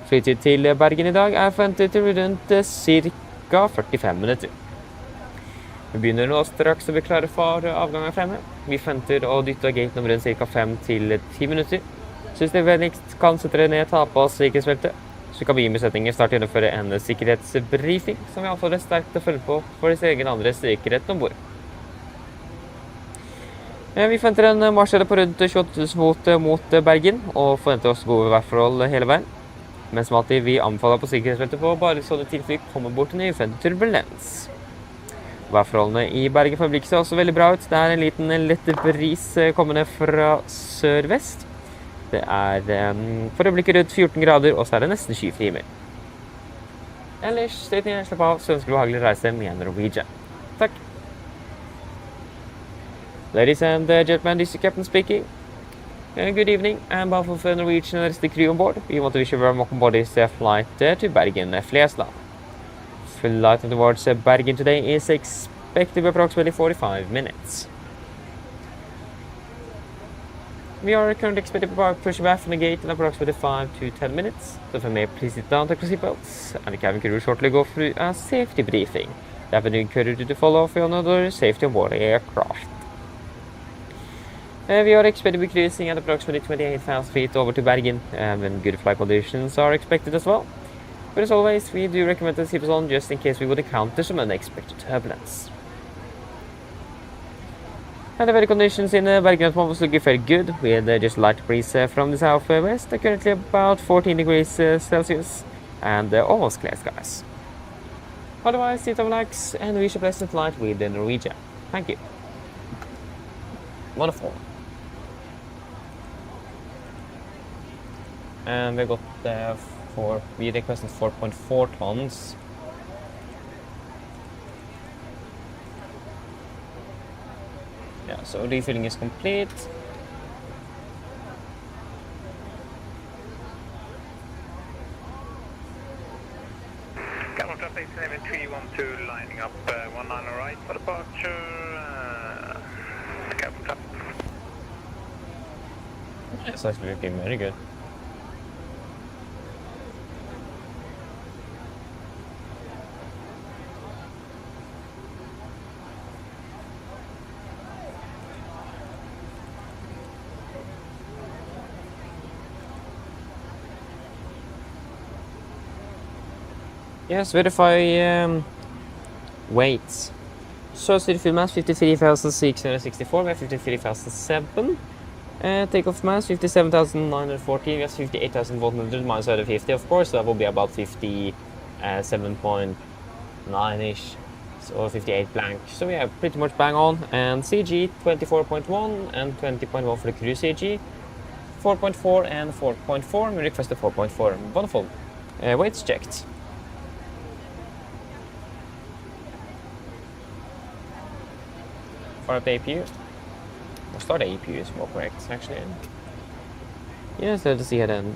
Flytid til Bergen i dag forventet til rundt ca. 45 minutter. Vi begynner nå straks å bli klare for avgangen fremme. Vi forventer å dytte gaten om rundt ca. 5 til 10 minutter. Synes dere vennligst kan sette dere ned, ta på sikkerhetsbeltet. Så kabinbesetningen snart gjennomføre en sikkerhetsbriefing, som vi anbefaler sterkt å følge på for deres egen andre sikkerhet ombord. Vi forventer en marsjere på rundt 28 000 fot mot Bergen, og forventer også gode værforhold hele veien. Men som alltid, vi anbefaler på sikkerhetsbeltet på bare sånne tilfelle kommer bort til uventet turbulens. Værforholdene i Bergen for øyeblikket ser også veldig bra ut. Det er en liten lett bris kommende fra sør-vest. Det er for øyeblikket rundt 14 grader, og så er det nesten skyfri himmel. Ellers, støyt ned, slapp av, så ønsker du behagelig reise med Norwegian. Takk. Ladies and gentlemen, this is Captain speaking. Good evening, and on behalf of Norwegian and the crew on board, we want to wish you very welcome aboard this flight to Bergen Flesland. Flight towards Bergen today is expected to be approximately 45 minutes. We are currently expected to push back from the gate in approximately 5 to 10 minutes. So if I may please sit down, take your seatbelts, and the cabin crew will shortly go through a safety briefing. That will encourage you to follow for another safety on board the aircraft. We are expected to be cruising at approximately 28,000 feet over to Bergen, and good flight conditions are expected as well. But as always, we do recommend to keep us on just in case we would encounter some unexpected turbulence. And the weather conditions in Bergen at the moment was looking very good, with just light breeze from the southwest, currently about 14 degrees Celsius, and almost clear skies. Otherwise, sit on relax and wish a pleasant flight with the Norwegian. Thank you. Wonderful. And we got we requested 4.4 tons. Yeah, so refilling is complete. Camel traffic 7312 lining up 19 right for departure. Camel traffic. It's actually looking very good. Yes, verify weights. So city fuel mass 53,664 by 53,007. Takeoff mass 57,914, that's 58,100 minus 150. Of course, that will be about 57.9-ish, or 58 blank. So yeah, pretty much bang on. And CG 24.1 and 20.1 for the cruise CG, 4.4 and 4.4. We requested 4.4. Wonderful. Weights checked. Fire up the APU. Or start the APU is more correct, actually. Yes, let's see here then.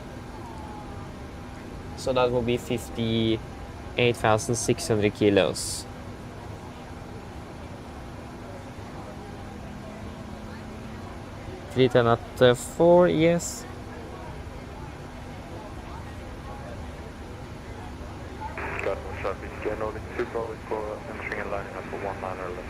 So that will be 58,600 kilos. Fleet and at 4, yes. Got one sharp ECG, no, it's 2 Boris for entering and lining up for 1 liner left.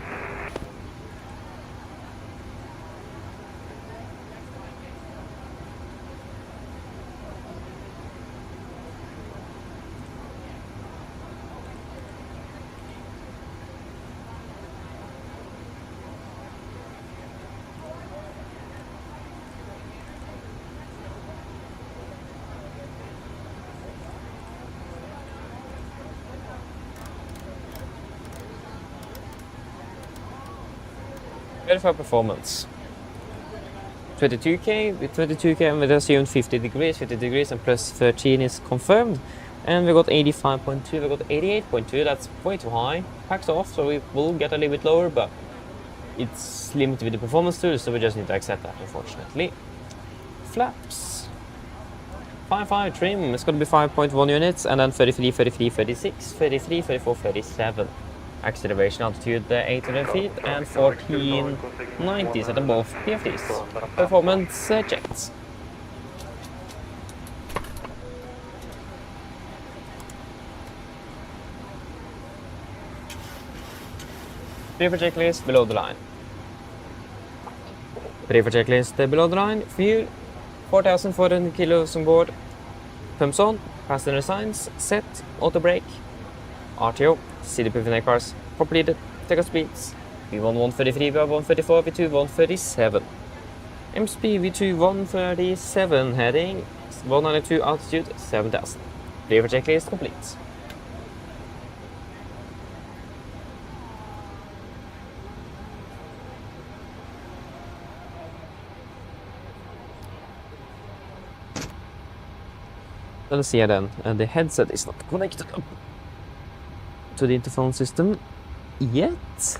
Verify performance. 22k, with 22k and we assumed 50 degrees and plus 13 is confirmed. And we got 85.2, we got 88.2, that's way too high. Packs off, so we will get a little bit lower, but it's limited with the performance tool, so we just need to accept that, unfortunately. Flaps. 5.5 trim, it's going to be 5.1 units, and then 33, 33, 36, 33, 34, 37. Acceleration altitude 800 feet and 1490s at both PFDs. Performance checked. Prefer checklist below the line. Prefer checklist below the line. Fuel 4,400 kilos on board. Pumps on. Passenger signs set. Auto brake. RTO. CDP cars completed. Take speeds. V1 133, V1 134, V2 137. MSP V2 137 heading 192 altitude 7000. Prefer checklist complete. Let's see then, and the headset is not connected up to the interphone system yet.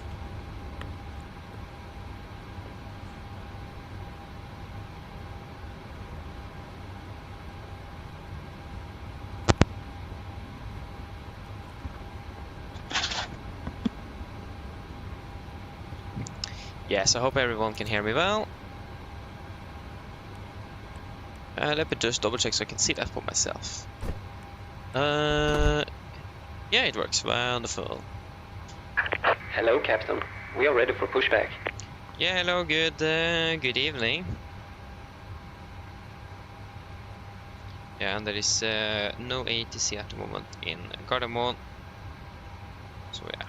Yes, I hope everyone can hear me well. Let me just double check so I can see that for myself. Yeah, it works. Wonderful. Hello, Captain. We are ready for pushback. Yeah, hello. Good evening. Yeah, and there is no ATC at the moment in Gardermoen. So yeah.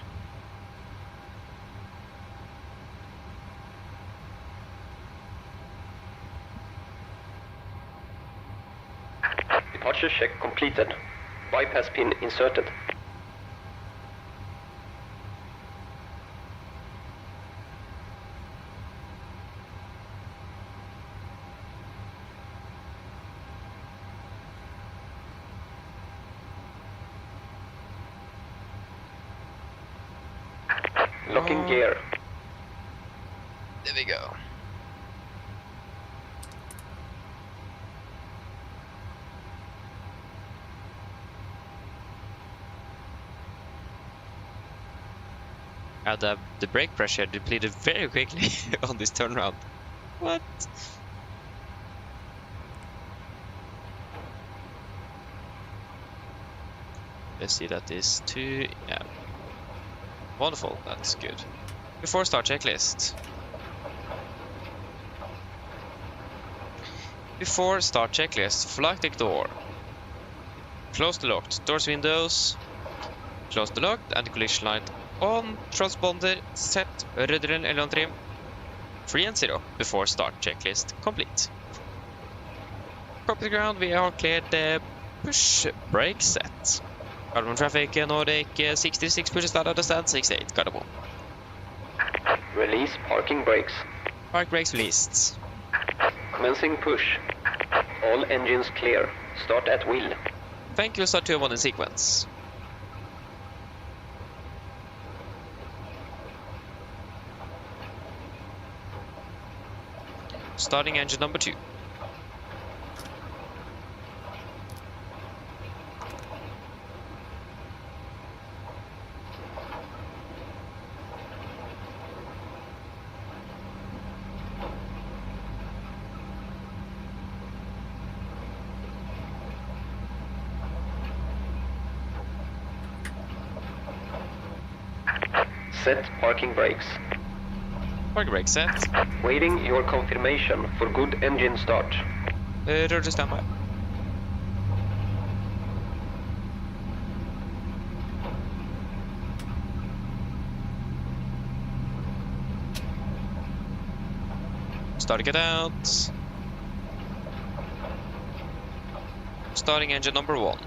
Departure check completed. Bypass pin inserted. Locking gear. There we go. The brake pressure depleted very quickly on this turnaround. What? Let's see, that is 2, yeah. Wonderful, that's good. Before start checklist. Before start checklist, flight deck door. Close the locked doors, windows. Close the locked, anti-collision light on, transponder set, rudder and aileron trim. 3 and 0 before start checklist complete. Copy the ground, we are cleared the push brake set. Gardermoen traffic, Nordic 66 pushes out of the stand, 68 Gardermoen. Release parking brakes. Park brakes released. Commencing push. All engines clear. Start at wheel. Thank you, start 2 and 1 in sequence. Starting engine number 2. Set parking brakes. Park brake set. Waiting your confirmation for good engine start. Roger, standby. Starting it out. Starting engine number 1.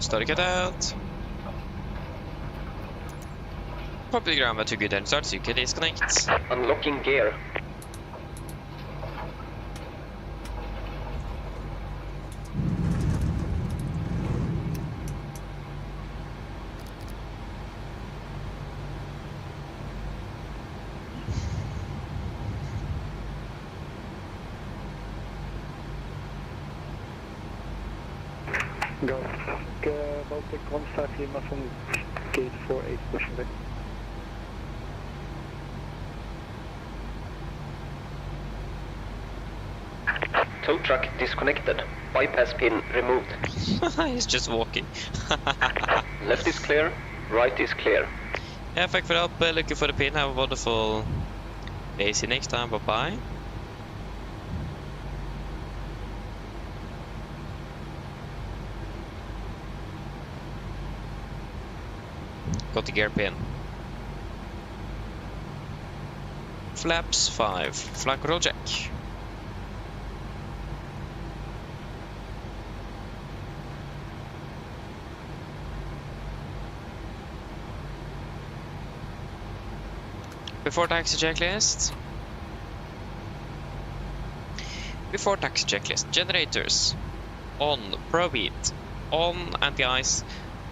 Starting it out. Copy the ground to good end start, so you can disconnect. Unlocking gear. Go. Baltic 15 Lima from gate 48, pushing back. Tow truck disconnected. Bypass pin removed. He's just walking. Left is clear. Right is clear. Yeah, thank for the help. Looking for the pin. Have a wonderful day. See you next time. Bye-bye. Got the gear pin. Flaps 5. Flight control check. Before taxi checklist. Before taxi checklist. Generators. On. Probeat. On. Anti-ice.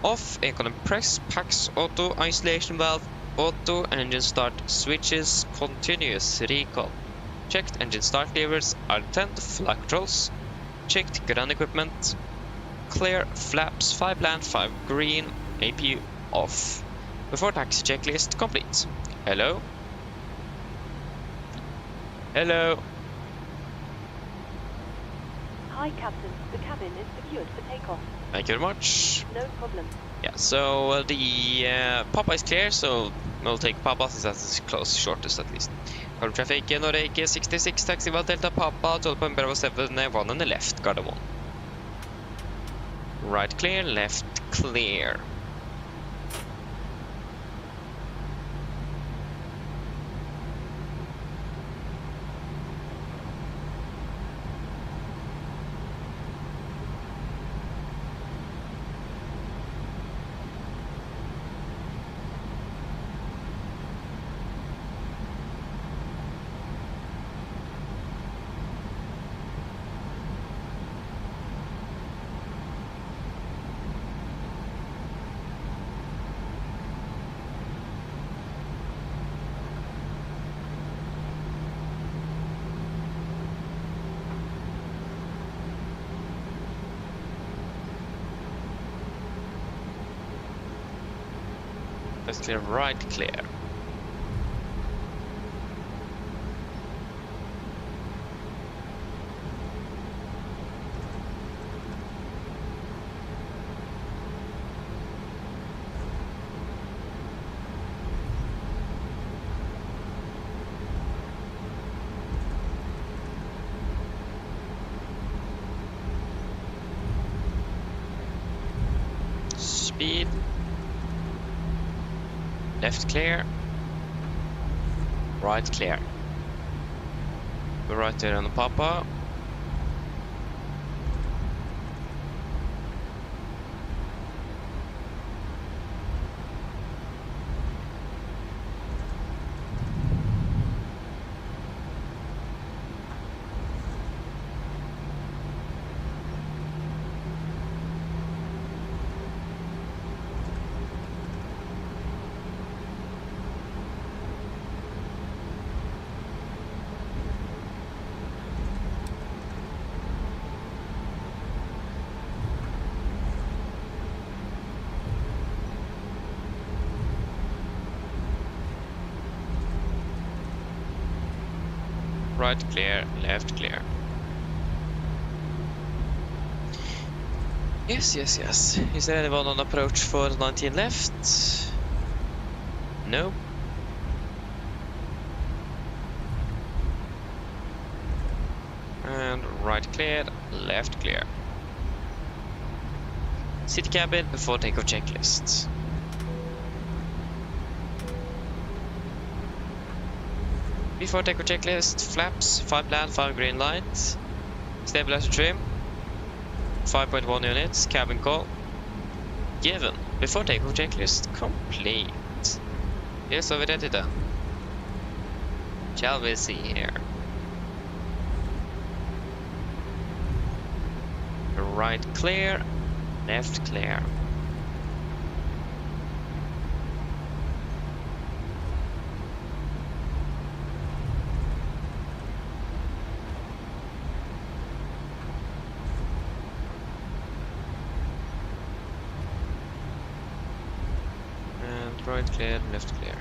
Off. Econ press. Pax. Auto. Isolation valve. Auto. Engine start. Switches. Continuous. Recon. Checked. Engine start levers. Are-10. Flight controls. Checked. Ground equipment. Clear. Flaps. 5 land. 5 green. APU off. Before taxi checklist complete. Hello? Hello? Hi, Captain. The cabin is secured for takeoff. Thank you very much. No problem. Yeah, so the Papa is clear, so we'll take Papa since that's close, shortest at least. Current traffic, Nordic 66, taxi Val Delta Papa, 12 Bravo 7, 1 on the left, Gardermoen. Right clear, left clear. Left clear, right clear. Speed. Left clear. Right clear. Go right there on the Papa. Right clear, left clear. Yes. Is there anyone on approach for 19 left? No. And right clear, left clear. City cabin before takeoff checklist. Before takeoff checklist, flaps, 5 land, 5 green light. Stabilizer trim, 5.1 units, cabin call. Given. Before takeoff checklist, complete. Yes, are we ready then? Shall we see here? Right clear, left clear. Right clear, left clear.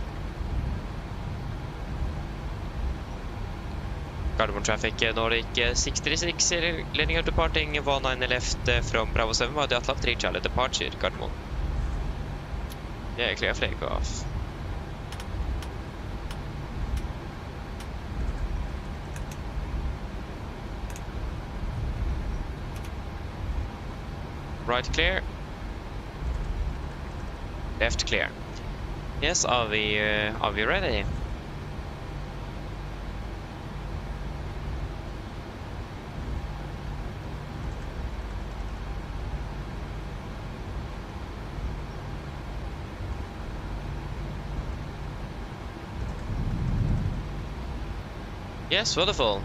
Gardermoen traffic, Nordic 636, landing out departing 19 left from Bravo 7, Wadi Atlas 3 Charlie, departure, Gardermoen. Yeah, clear flag off. Right clear. Left clear. Yes, are we ready? Yes, wonderful.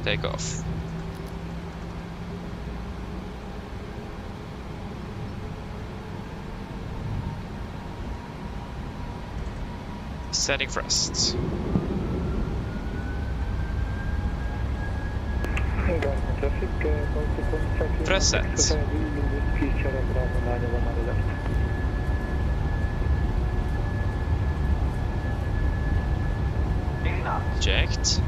Take off. Setting thrust. Thrust set. Checked.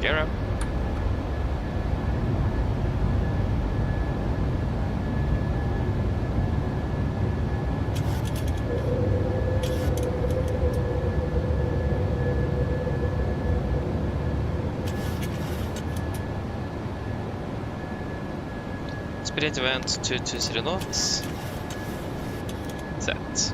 Gear up. Speed event 220 knots. Set.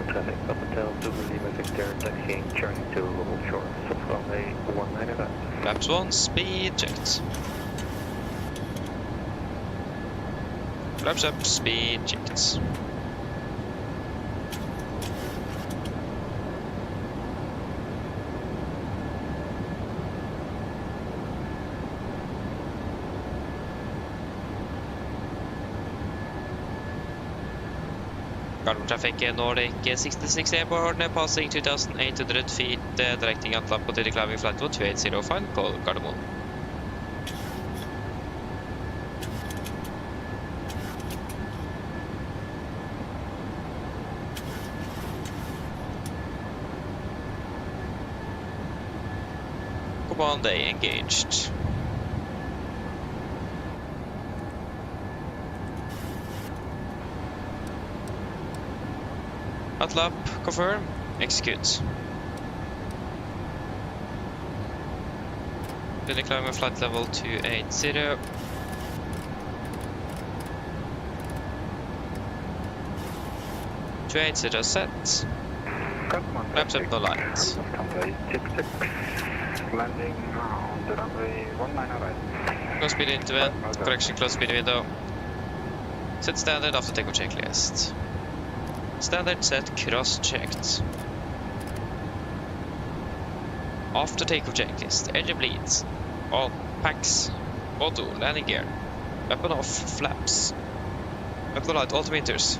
Traffic up until Lima Victor, taxiing, turning to shore, so from a 19 left. Flaps 1, speed checked. Flaps up, speed checked. Cargo traffic Nordic 66 airborne, passing 2,800 feet, directing at lap to the climbing flight 280, final call, Gardermoen. Command A engaged. At lap, confirm, execute. Then climbing flight level 280. Set. Flaps up, no lights. Landing on the runway 19 right. Close speed into vent, correction close speed window. Set standard after takeoff checklist. Standard set cross-checked. After takeoff checklist, engine bleeds. All packs, auto, landing gear. Weapon off, flaps. Weapon light, altimeters.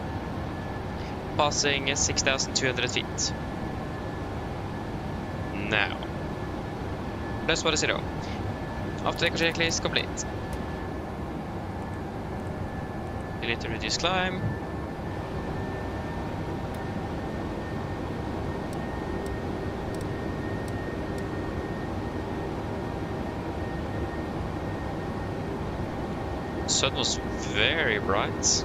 Passing 6,200 feet. Now. Plus 10. After takeoff checklist complete. Delete to reduce climb. Sun was very bright.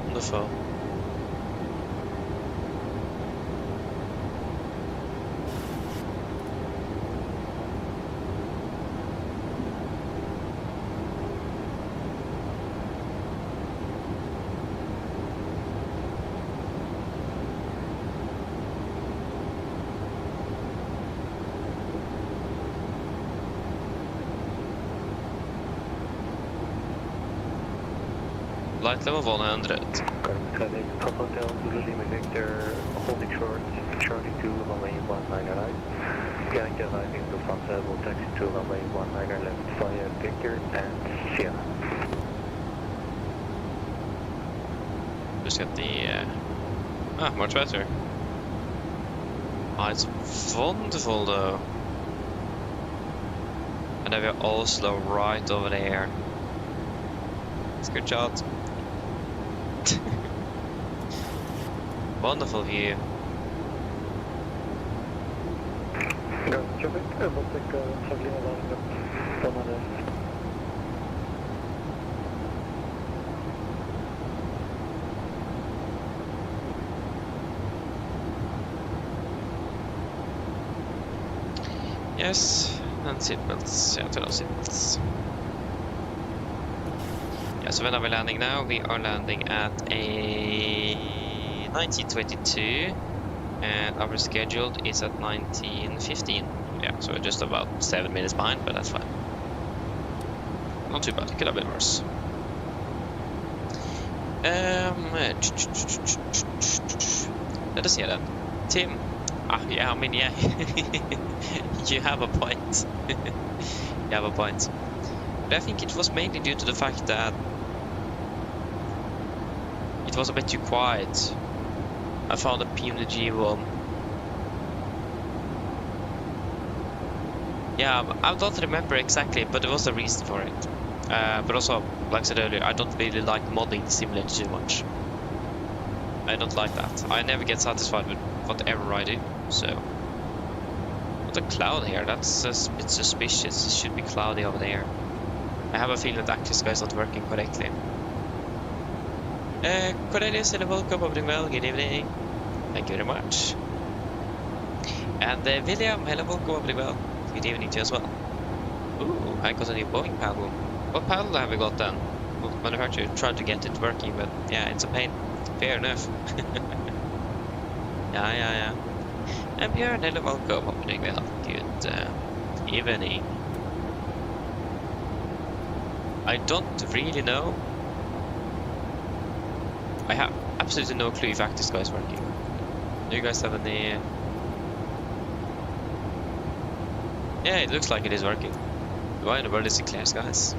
Wonderful. Light level 100. Heading top hotel to the Lima Victor, holding short, charting to runway 199. Getting arriving to front level taxi to runway 19 left via Victor and Sierra. Just got the much better. Oh, it's wonderful though. And then we have Oslo right over there. It's a good shot. Wonderful view. Traffic, Baltic traveling along the 100. Yes, and seatbelts. Yeah, turn on seatbelts. Yeah, so when are we landing now? We are landing at a 1922, and our scheduled is at 1915. Yeah, so we're just about 7 minutes behind, but that's fine. Not too bad, it could have been worse. Let us see then. Tim. Yeah, I mean, yeah. You have a point. You have a point. But I think it was mainly due to the fact that it was a bit too quiet. I found a PMDG one. Yeah, I don't remember exactly, but there was a reason for it. But also, like I said earlier, I don't really like modding the simulator too much. I don't like that. I never get satisfied with whatever I do, so... What a cloud here, that's a bit suspicious. It should be cloudy over there. I have a feeling that actually sky is not working correctly. Cornelius, hello, welcome, doing well, good evening. Thank you very much. And William, hello, welcome, doing well, good evening to you as well. Ooh, I got a new Boeing paddle. What paddle have we got then? Well, manufacturer tried to get it working, but yeah, it's a pain. Fair enough. Yeah. And Björn, hello, welcome. Hope you're doing well. Good evening. I don't really know. I have absolutely no clue if ActiSky is working. Do you guys have any... Yeah, it looks like it is working. Why in the world is it clear skies?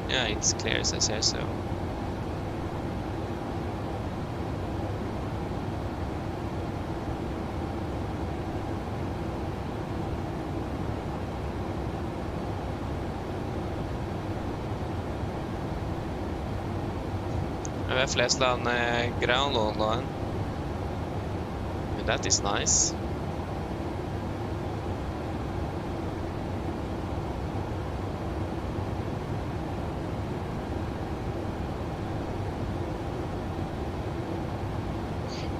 Yeah, it's clear as I say so. FSLTL on ground online. That is nice.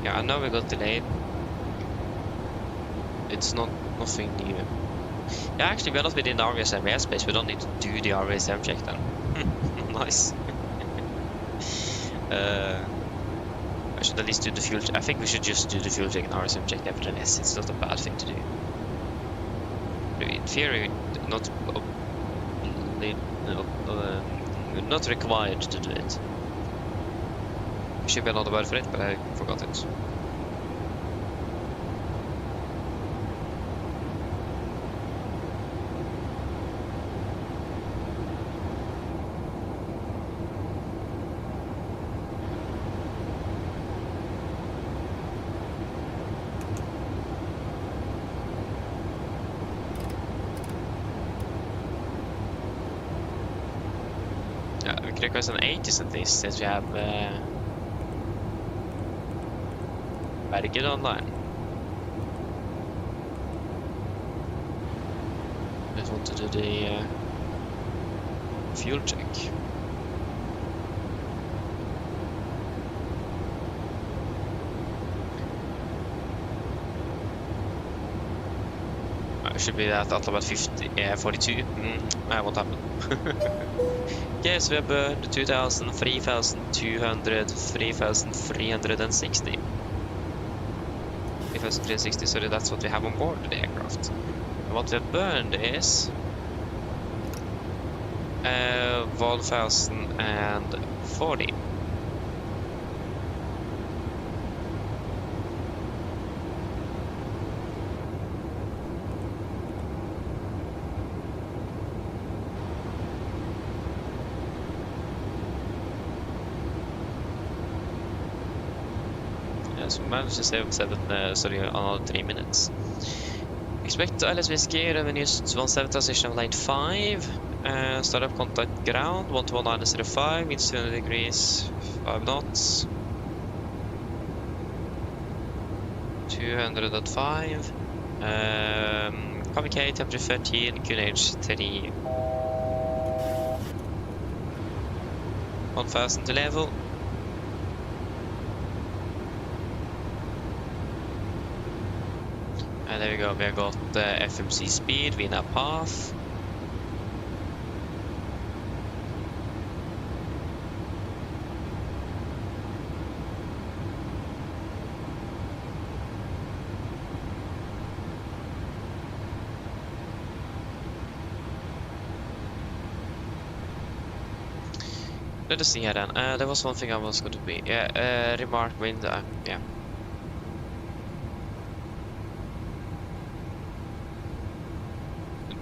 Yeah, I know we got delayed. It's nothing new. Yeah, actually, we're not within the RVSM airspace. We don't need to do the RVSM check then. Nice. I should at least do the fuel check. I think we should just do the fuel check and RSM check nevertheless. It's not a bad thing to do. In theory, not required to do it. Should be another word for it, but I forgot it. We could request an 80s at least, since we have Bergen online. Just want to do the fuel check. Should be at about 42. What happened? Okay, so we have burned 2,000, 3,200, 3,360. 3,360, so that's what we have on board the aircraft. And what we have burned is 1,040. So we managed to save another 3 minutes. Expect ILS Whiskey, revenues 17 position of lane 5. Start up contact ground, 121.905, winds 200 degrees, 5 knots. 200.5. KVK, temperature 13, QNH 3. 1,000 to level. And there we go, we have got FMC speed, VNAV path. Let us see here then. There was one thing I was going to be. Yeah, remark wind. Yeah.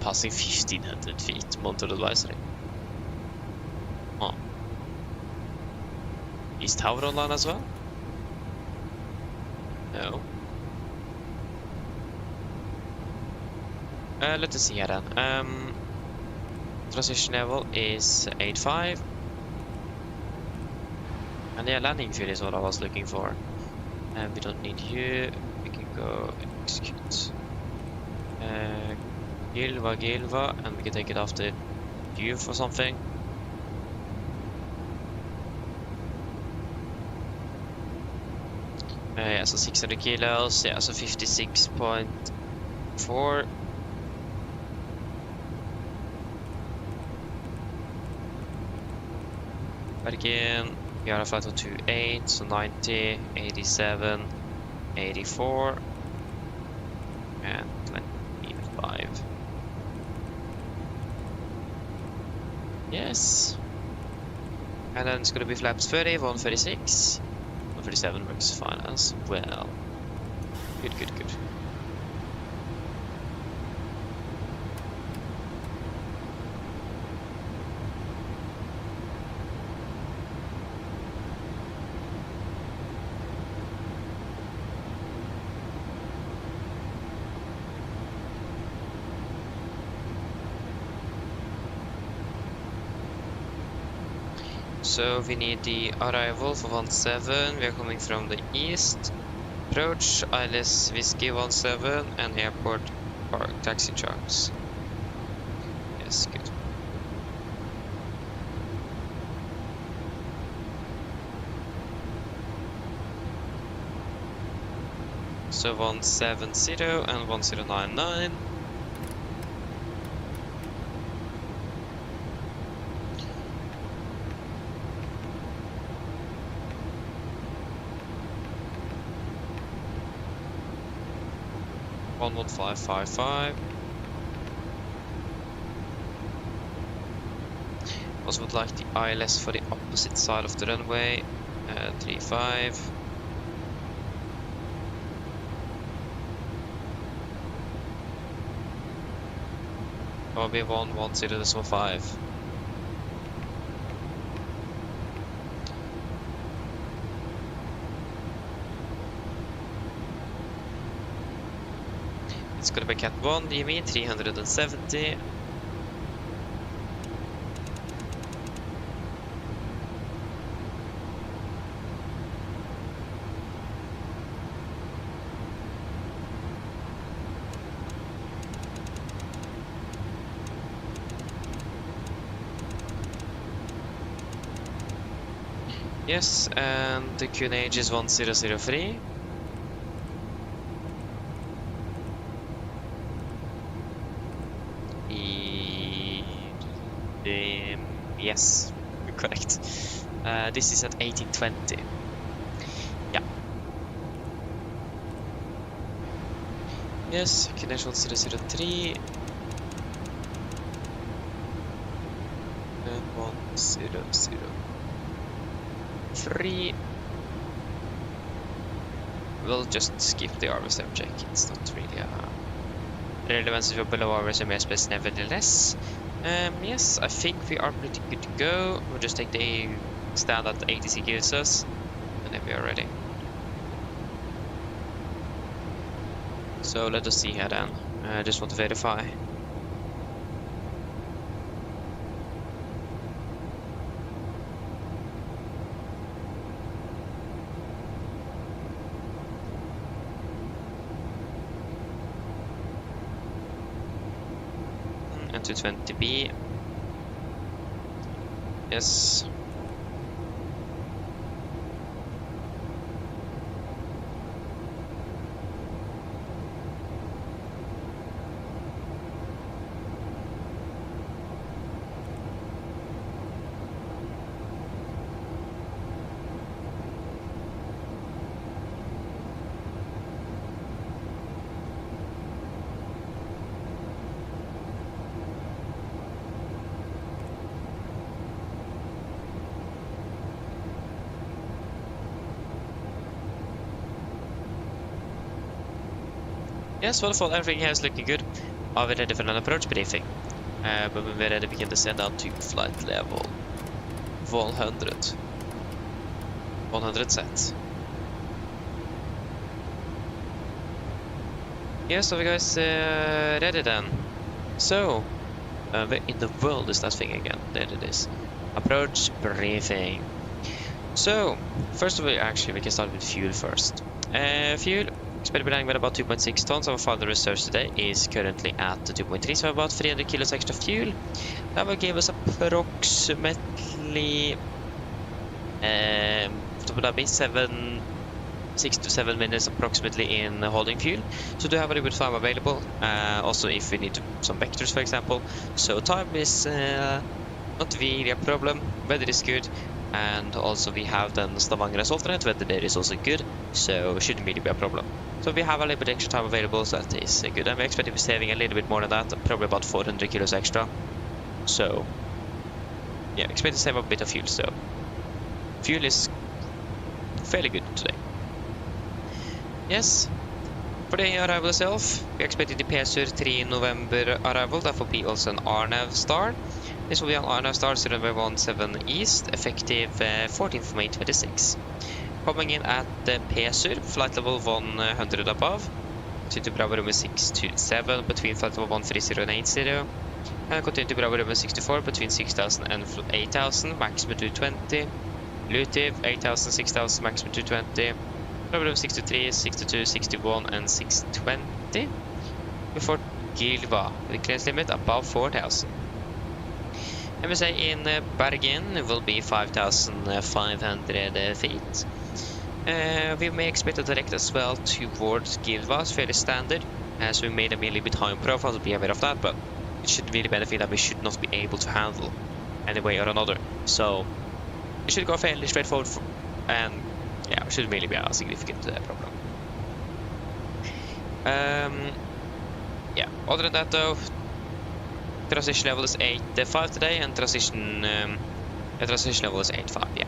Passing 1,500 feet, monitored advisory. Oh. Is tower online as well? No. Let us see here then. Transition level is 8.5. And yeah, landing field is what I was looking for. And we don't need you. We can go execute. Gilva, and we can take it after you for something. Yeah, so 600 kilos, yeah, so 56.4. Bergen We are a flight of 28, so 90, 87, 84, and 25. Yes. And then it's gonna be flaps 30, 136, 137 works fine as well. Good, good, good. So we need the arrival for 17, we are coming from the east. Approach, ILS Whiskey 17 and airport park taxi trucks. Yes, good. So 170 and 1099. One 1555. Also would like the ILS for the opposite side of the runway. 35. Probably 110.5. It's gonna be Cat 1, DME 370. Yes, and the QNH is 1003. Yes, correct. This is at 1820. Yeah. Yes, QNH 1003. And 1003. We'll just skip the RVSM check. It's not really relevance if you're below RVSM airspace nevertheless. Yes, I think we are pretty good to go. We'll just take the stand that the ATC gives us, and then we are ready. So let us see here then. I just want to verify. And 220B. Yes. Yes, wonderful. Everything here is looking good. Are we ready for an approach briefing? But when we're ready, we can descend down to flight level 100. 100 set. Yes, are we guys ready then? So, where in the world is that thing again? There it is. Approach briefing. So, first of all, actually, we can start with fuel first. Fuel. Expected to be landing with about 2.6 tons. Our final reserves today is currently at 2.3, so about 300 kilos extra fuel. That will give us approximately 6 to 7 minutes approximately in holding fuel. So do have a little bit of time available. Also, if we need some vectors, for example. So time is not really a problem. Weather is good. And also we have then Stavanger as alternate, weather there is also good, so it shouldn't really be a problem. So we have a little bit extra time available, so that is good. And we expect to be saving a little bit more than that, probably about 400 kilos extra. So yeah, expect to save a bit of fuel, so fuel is fairly good today. Yes, for the arrival itself, we expected the PSUR 3 November arrival. That will be also an RNAV star. This will be an RNAV star, so runway 17 east, effective 14th of May 26. Coming in at the PSUR, flight level 100 above, to Bravo Room 627 between flight level 130 and 80, and continue to Bravo Room 64 between 6000 and 8000, maximum 220, Lutiv 8000, 6000, maximum 220, Bravo Room 63, 62, 61 and 620, before Gilva, with clearance limit above 4000. MSA in Bergen will be 5,500 feet. We may expect a direct as well towards Gilva, fairly standard, as we made a little bit high in profile, to be aware of that, but it should really benefit that we should not be able to handle any way or another. So it should go fairly straightforward, and yeah, it shouldn't really be a significant problem. Yeah, other than that though, transition level is 8.5 today, and transition level is 8.5, yeah.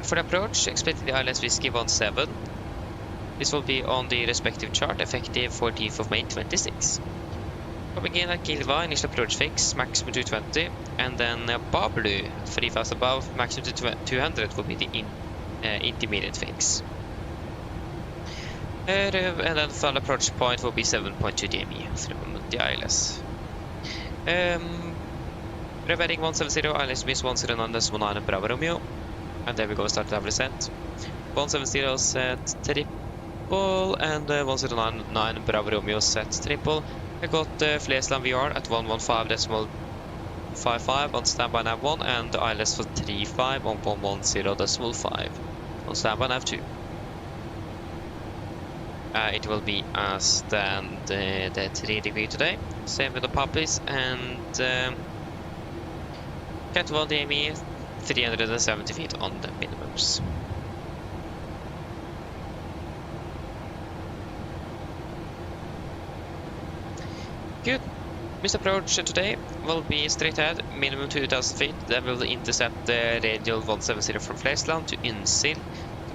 For the approach, expecting the ILS Whiskey 17. This will be on the respective chart, effective 14th of May 26. Coming in at Gilva, initial approach fix, maximum 220, and then Bablu, 3000 above, maximum 200 will be the intermediate fix. And then final approach point will be 7.2 DME through the ILS. Revetting 170, ILS miss 109.19 Bravo Romeo. And there we go, start to have descent. 170 set triple, and 109.9 Bravo Romeo set triple. I got Flesland VR at 115.55 on standby nav 1, and ILS for 35 on 110.5 on standby nav 2. It will be a standard 3 today. Same with the puppies, and Cat 1 DME 370 feet on the minimums. Good. This approach today will be straight ahead, minimum 2000 feet. Then we'll intercept the radial 170 from Flesland to Unsil.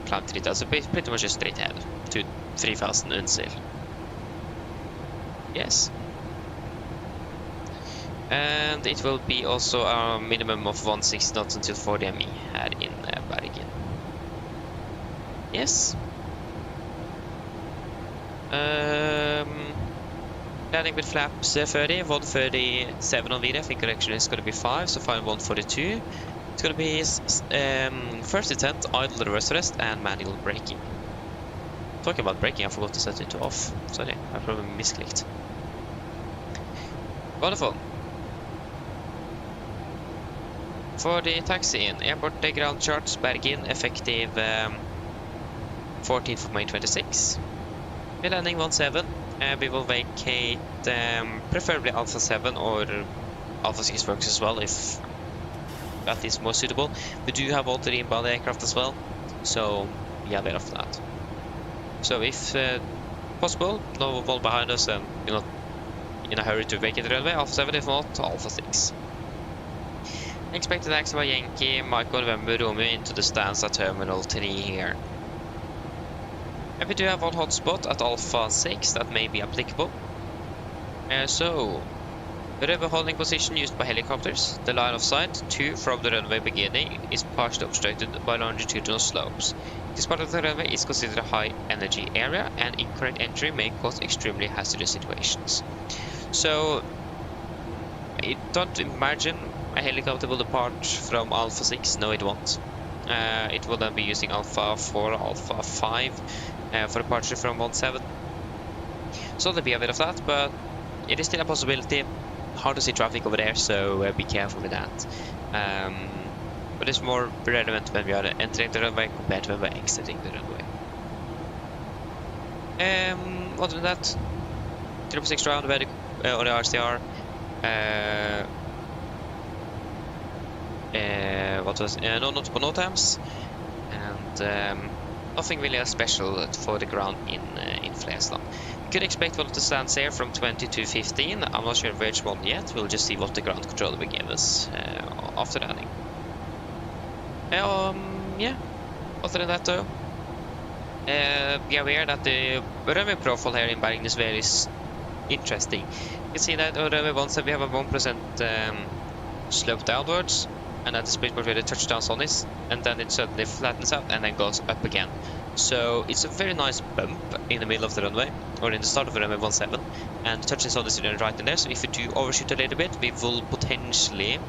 Climb 3000 feet, pretty much just straight ahead to 3000 Unsil. Yes. And it will be also a minimum of 160 knots until 40 ME here in Bergen. Yes. Landing with flaps 30, 137 on VD. I think correction is going to be 5, so final 142. It's going to be first intent, idle reverse rest, and manual braking. Talking about braking, I forgot to set it to off. Sorry, I probably misclicked. Wonderful. For the taxi in airport ground charts, Bergen, effective 14th of May 26. We're landing 17. We will vacate preferably Alpha 7 or Alpha 6 works as well, if that is more suitable. We do have all 3 inbound aircraft as well, so be aware of that. So if possible, no one behind us, and you're not in a hurry to vacate the runway, Alpha 7, if not, Alpha 6. Expected taxi by Yankee, Mike November Romeo into the stands at Terminal 3 here. And we do have one hotspot at Alpha 6 that may be applicable. So, the runway holding position used by helicopters. The line of sight to from the runway beginning is partially obstructed by longitudinal slopes. This part of the runway is considered a high energy area, and incorrect entry may cause extremely hazardous situations. So, I don't imagine a helicopter will depart from Alpha 6, no it won't. It will then be using Alpha 4, Alpha 5 for departure from 17. So they'll be aware of that, but it is still a possibility. Hard to see traffic over there, so be careful with that. But it's more relevant when we are entering the runway compared to when we're exiting the runway. Other than that, 6 round or the RCR. no knots but no temps, and nothing really special for the ground in Flesland. You could expect one of the stands here from 20 to 15. I'm not sure which one yet. We'll just see what the ground controller will give us after landing. Yeah. Other than that, though, be aware that the runway profile here in Bergen is very interesting. You can see that on runway 17 we have a 1% slope downwards, and at the split point where the touchdown zone is, and then it suddenly flattens out and then goes up again. So it's a very nice bump in the middle of the runway, or in the start of the runway 17, and the touchdown zone is right in there. So if we do overshoot a little bit, we will potentially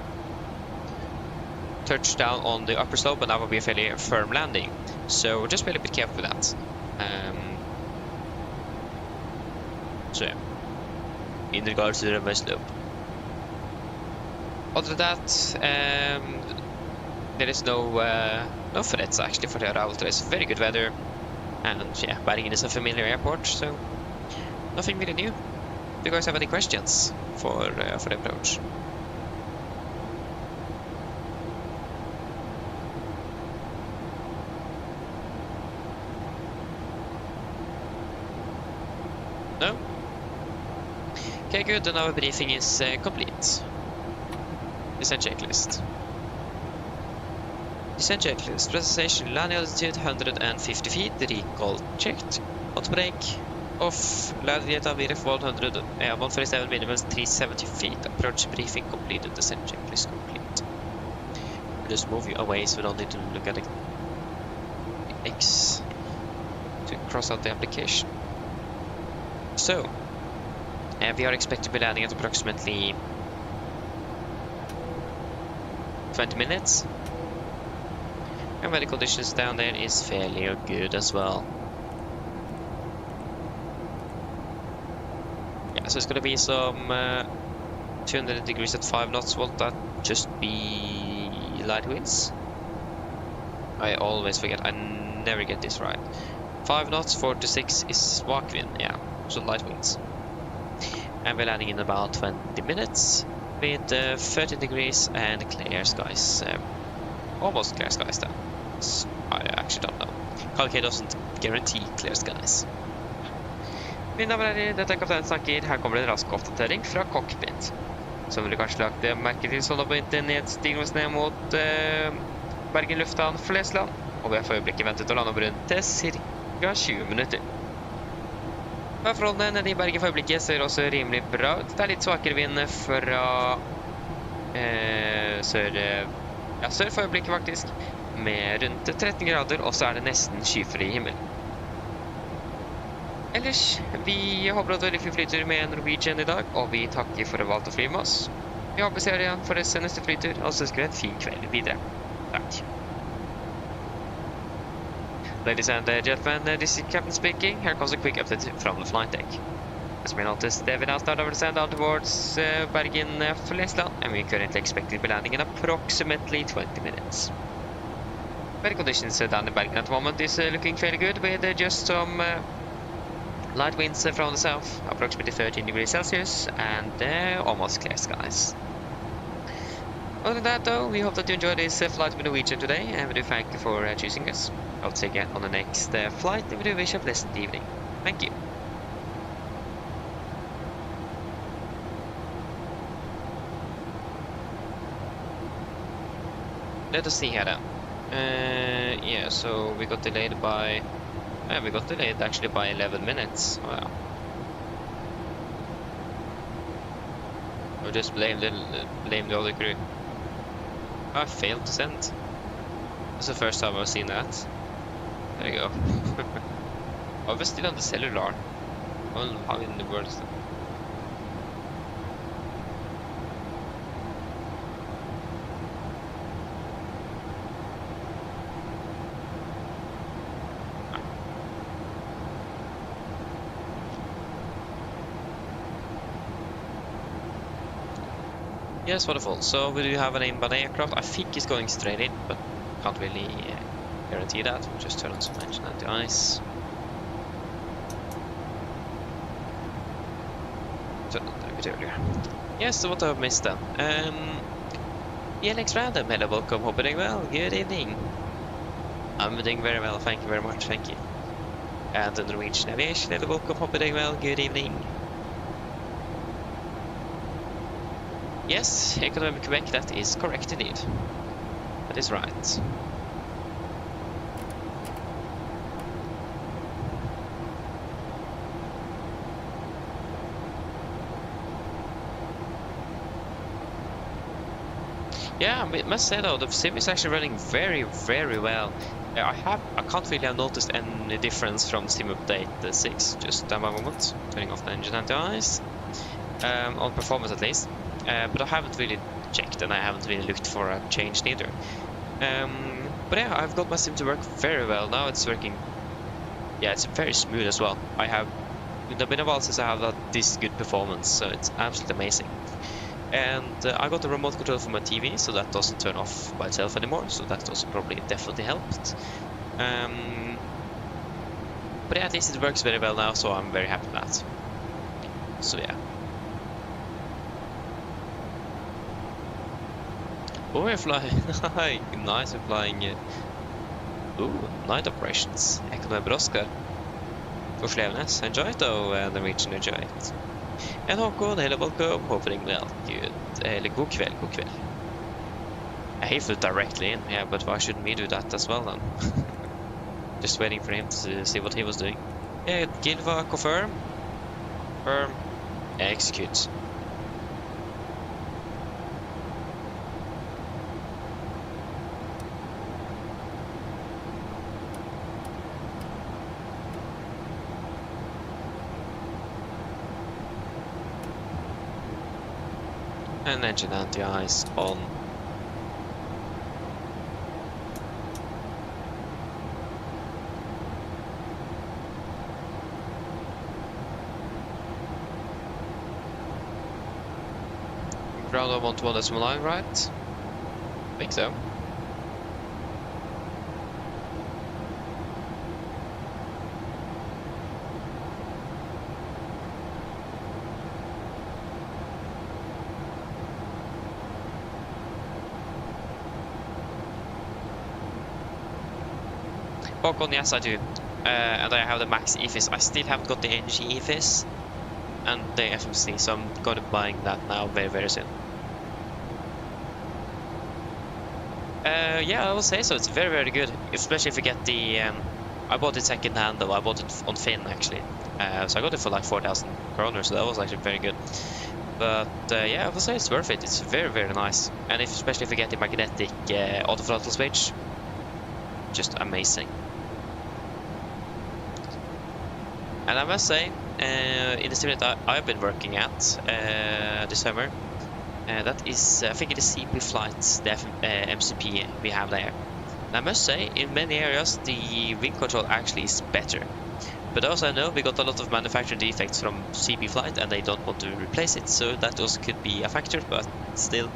touch down on the upper slope, and that will be a fairly firm landing. So just be a little bit careful with that. So yeah, in regards to the runway slope. Other than that, there is no threats actually for the arrival. It's very good weather, and yeah, Bergen is a familiar airport, so nothing really new. Do you guys have any questions for the approach? No? Okay, good. Then our briefing is complete. Descent checklist. Descent checklist. Presentation. Landing altitude 150 feet. Recall checked. Hot brake. Off. Landing at Navigraph 147 minimum 370 feet. Approach briefing completed. Descent checklist complete. Just move you away so we don't need to look at the X to cross out the application. So, we are expected to be landing at approximately 20 minutes. And weather conditions down there is fairly good as well. Yeah, so it's gonna be some 200 degrees at 5 knots. Won't that just be light winds? I always forget. I never get this right. 5 knots, 4 to 6 is swak wind. Yeah, so light winds. And we're landing in about 20 minutes with 13 degrees and clear skies. Almost clear skies then. I actually don't know. Kalk doesn't guarantee clear skies. Mine damer og herrer, dette kaptein snakker. Her kommer det en rask oppdatering fra cockpit. Som dere kanskje lagt merke til, så nå begynte nedstigningen oss ned mot Bergen lufthavn Flesland. Og vi har for øyeblikket ventet å lande opp rundt til ca. 20 minutter. Værforholdene nede i Bergen for øyeblikket ser også rimelig bra ut. Det er litt svakere vind fra sør for øyeblikket faktisk, med rundt 13 grader, og så er det nesten skyfri himmel. Ellers, vi håper at dere flytur med Norwegian i dag, og vi takker for å ha valgt å fly med oss. Vi håper ser igjen for neste flytur, og så skal vi ha en fin kveld videre. Takk. Ladies and gentlemen, this is Captain speaking. Here comes a quick update from the flight deck. As we noticed, we now start our descent down towards Bergen Flesland, and we currently expect to be landing in approximately 20 minutes. Weather conditions down in Bergen at the moment is looking fairly good, with just some light winds from the south, approximately 13 degrees Celsius, and almost clear skies. Other than that, though, we hope that you enjoyed this flight with Norwegian today, and we do thank you for choosing us. I'll see you again on the next flight, and we do wish you a pleasant evening. Thank you. Let us see here then. Yeah, so we got delayed by... Yeah, we got delayed actually by 11 minutes. Oh, yeah. Or just blame the other crew. I failed to send. That's the first time I've seen that. There you go. I was still on the cellular. Well, how in the world is that? Yes, wonderful. So we do have an inbound aircraft. I think it's going straight in, but can't really guarantee that. We'll just turn on some engine anti-ice. Turn on a bit earlier. Yes, so what I've missed then. ELX Random, hello, welcome, hope you're doing well, good evening. I'm doing very well, thank you very much, thank you. And the Norwegian Aviation, hello, welcome, hope you're doing well, good evening. Yes, Economic Quebec, that is correct indeed. That is right. Yeah, I must say though, the sim is actually running very, very well. I can't really have noticed any difference from sim update 6. Just a moment, turning off the engine anti-ice. On performance at least. But I haven't really checked and I haven't really looked for a change neither. But yeah, I've got my sim to work very well now. It's working. Yeah, it's very smooth as well. It's been a while since I have had this good performance, so it's absolutely amazing. And I got the remote control for my TV, so that doesn't turn off by itself anymore, so that also probably definitely helped. But yeah, at least it works very well now, so I'm very happy with that. So yeah. Oh, we're flying. Nice, we're flying. Ooh, night operations. Economic Oscar. For Sleipnes, enjoy it though, and the region enjoy it. And Håkon, hello, welcome, hoping well. Good. God kväll, god kväll. He flew directly in, yeah, but why shouldn't we do that as well then? Just waiting for him to see what he was doing. Yeah, Gilva, confirm. Confirm. Execute. And engine anti-ice on. Ground on 1.1.9, right? I think so. Håkon, yes I do. And I have the max EFIS. I still haven't got the energy EFIS and the FMC, so I'm gonna be buying that now very, very soon. Yeah, I will say so. It's very, very good, especially if you get the. I bought it second hand though. I bought it on Finn actually, so I got it for like 4,000 kroner, so that was actually very good. But yeah, I will say it's worth it. It's very, very nice, and especially if you get the magnetic auto throttle switch, just amazing. And I must say, in the sim that I've been working at this summer, that is, I think it is CP Flight, the MCP we have there. And I must say, in many areas, the wing control actually is better. But also I know we got a lot of manufacturing defects from CP Flight and they don't want to replace it, so that also could be a factor, but still,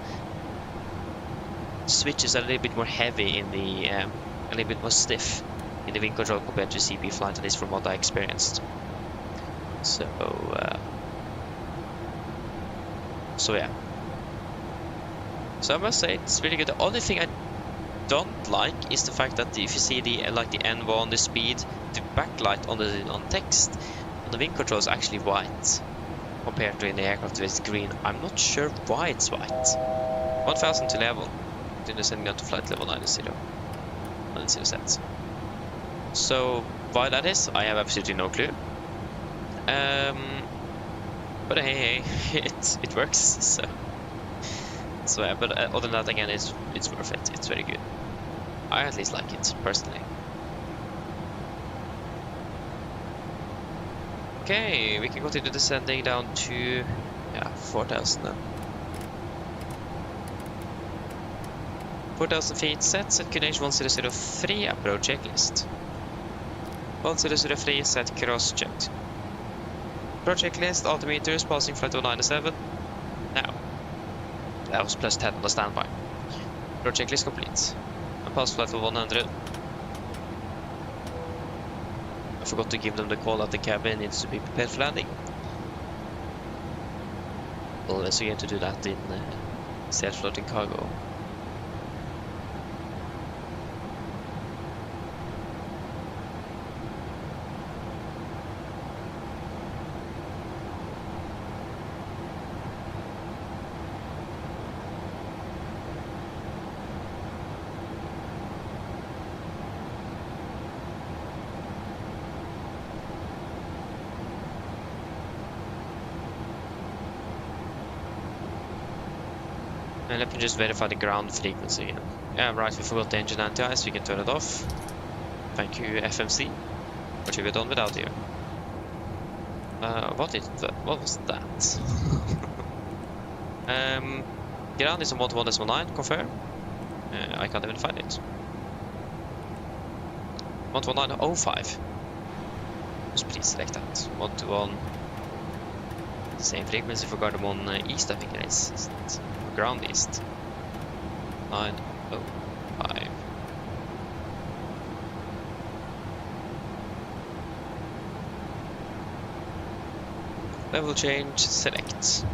the switch is a little bit more heavy in the, a little bit more stiff in the wing control compared to CP Flight, at least from what I experienced. So yeah. So I must say it's really good. The only thing I don't like is the fact that if you see the like the N1, the speed, the backlight on text on the wing control is actually white compared to in the aircraft where it's green. I'm not sure why it's white. 1000 to level. Then sending out to flight level 90. 90 sets. So why that is, I have absolutely no clue. But hey, it works. So yeah. But other than that, again, it's worth it. It's very good. I at least like it personally. Okay, we can continue descending down to 4,000 then. 4,000 feet set QNH 1003 approach checklist. 1003 set cross checked. Approach checklist, altimeters, passing flight 197. Now, that was plus 10 on the standby. Approach checklist complete. And pass flight 100. I forgot to give them the call that the cabin needs to be prepared for landing. Well, let's begin to do that in self-floating cargo. And let me just verify the ground frequency again. Yeah, right, we forgot the engine anti-ice, we can turn it off. Thank you, FMC. What should we have done without you? What was that? Ground is on 121.9, confirm. I can't even find it. 119.05. Just please select that. 121. Same frequency for Gardermoen East, I think it is. Ground East. 905. Level change, select.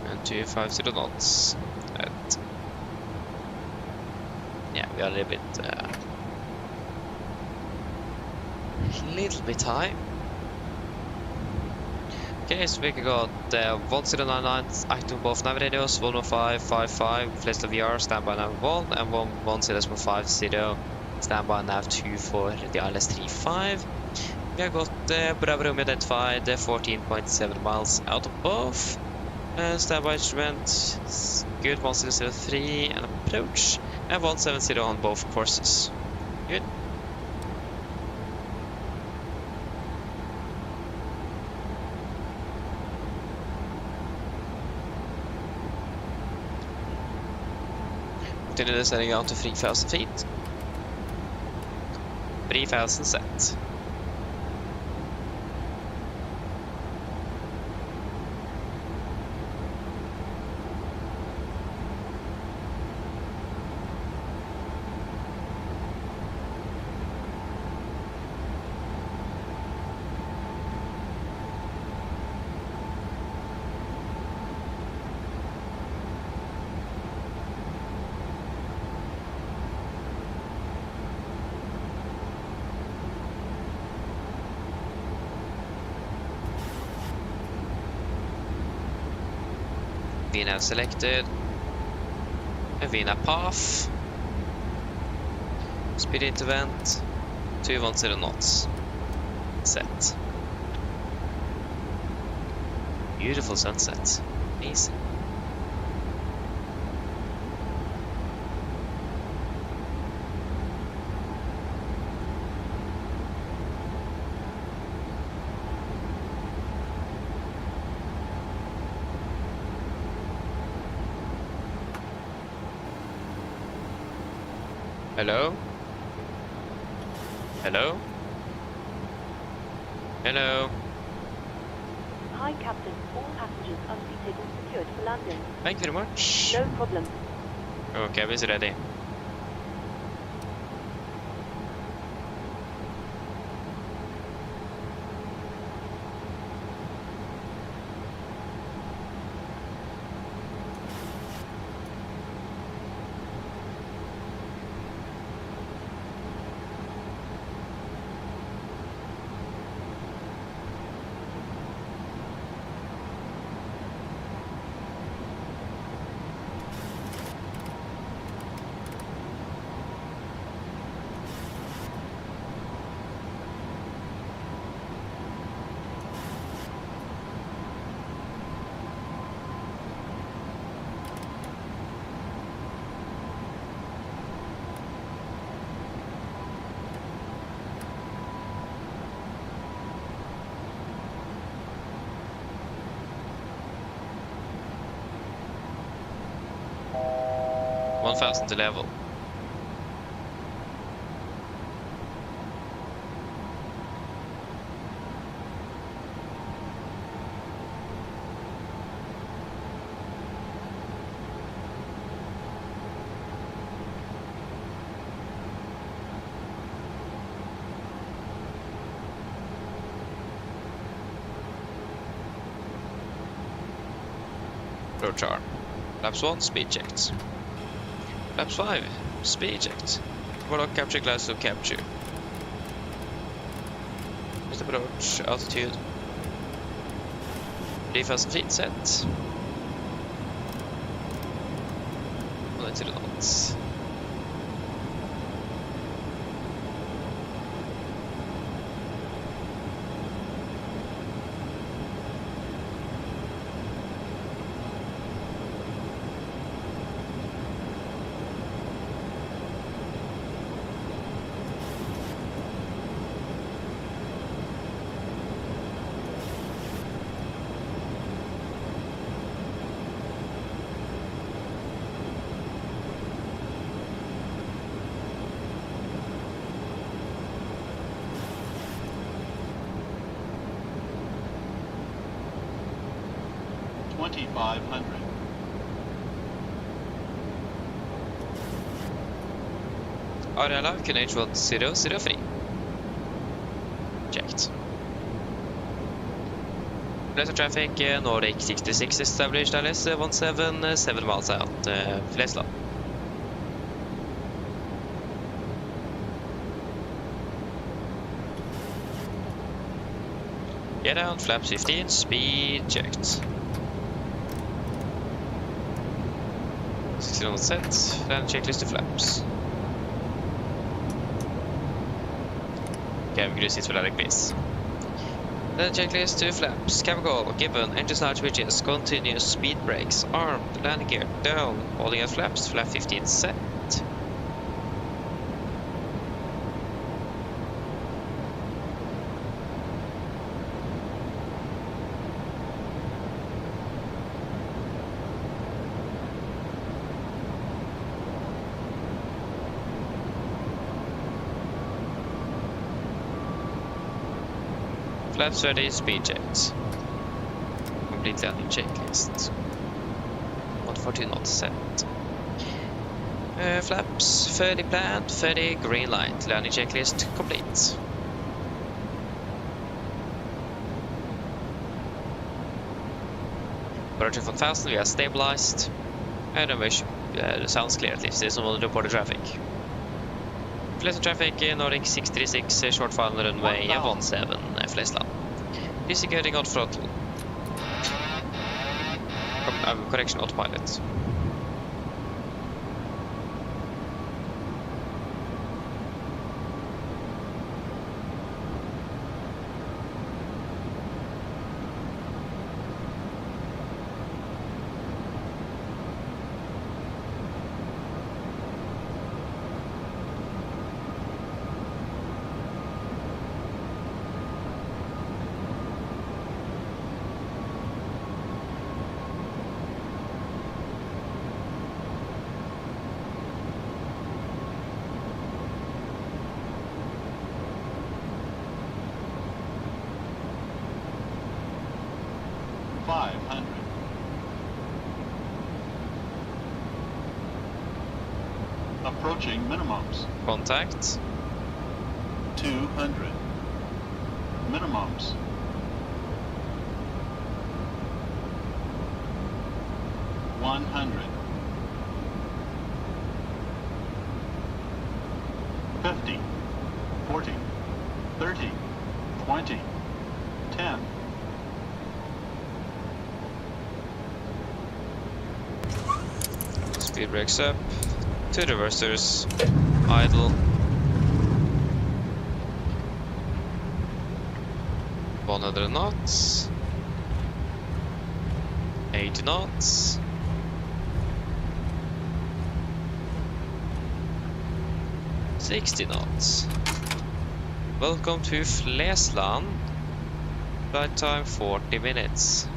And 250 knots. Yeah, we are a little bit high. Okay, so we got 1099 active both nav radios, 11555 Flesla VR standby nav 1 and 110.50 standby nav 2 for the ILS-35. We have got Bravo Romeo identified 14.7 miles out of both. Standby instrument, good 1003 and approach, and 170 on both courses. Good. Continue descending down to 3,000 feet. 3,000 set. VNAV selected, a VNAV path, speed intervent, 210 knots, set. Beautiful sunset, amazing. Hello? Hello? Hello? Hi, Captain. All passengers are seated and secured for landing. Thank you very much. No problem. Okay, cabin is ready. To level. Approach arm. Laps 1, speed checked. Laps 5, speed eject. Warlock capture, glass of capture. Just approach, altitude. 3,000 feet set. 180 knots. 2500. Ariala, QNH1003. Checked. Pleasant traffic, Nordic 66 established, LS-17, 7 miles out, Flesland. Get down, flaps 15, speed checked. 16 on set, then checklist to flaps. Cabin crew seats for landing, please. Then checklist to flaps. Cabin call given. Engine start switches. Continuous speed brakes. Armed. Landing gear down. Holding at flaps. Flap 15 set. Flaps ready, speed checked. Complete landing checklist. 140 knots set. Flaps, 30 planned, 30 green light. Landing checklist complete. Approaching 1000, we are stabilized. And the sounds clear at least, there's no reported traffic. Pleasant traffic, Nordic 636, short final runway 17, Flesland. Disintegrating on throttle. Correction, autopilot. Approaching minimums. Contact. 200. Minimums. 100. 50. 40. 30. 20. 10. Speed brakes up. 2 reversers. Idle. 100 knots. 80 knots. 60 knots. Welcome to Flesland. Flight time 40 minutes.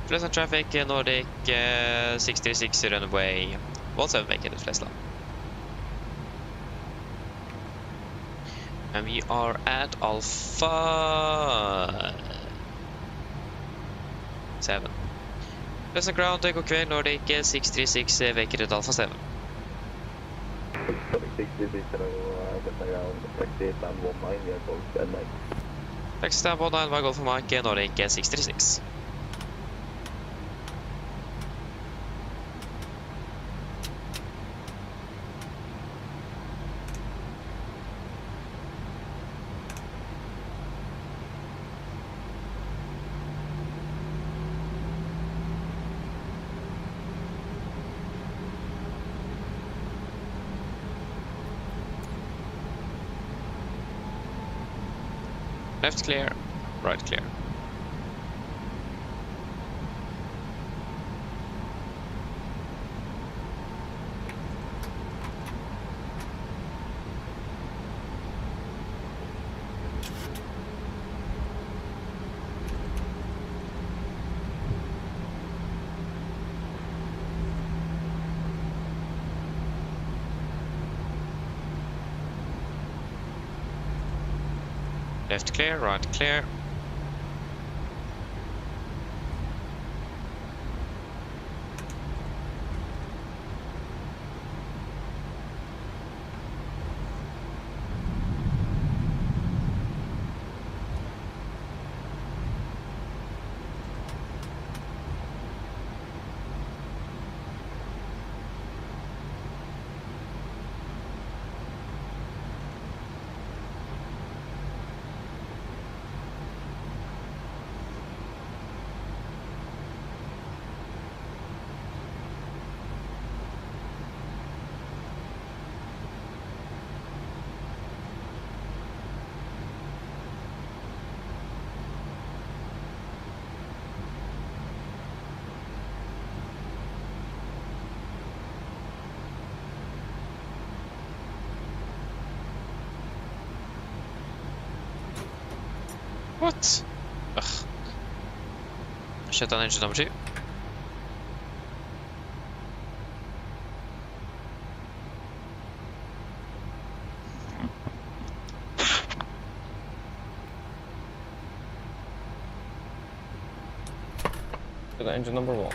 Pleasant traffic, Nordic 636 runway 17, making it Flesland. And we are at Alpha 7. Pleasant ground, god kveld, Nordic 636, vacated Alpha 7. 636 ground, taxi stand 19, we are Golf Mike. Taxi stand 19, var Golf Mike, Nordic 636. Left clear, right clear. Left clear, right clear. What? Ugh. Shut down engine number 2. To the engine number 1.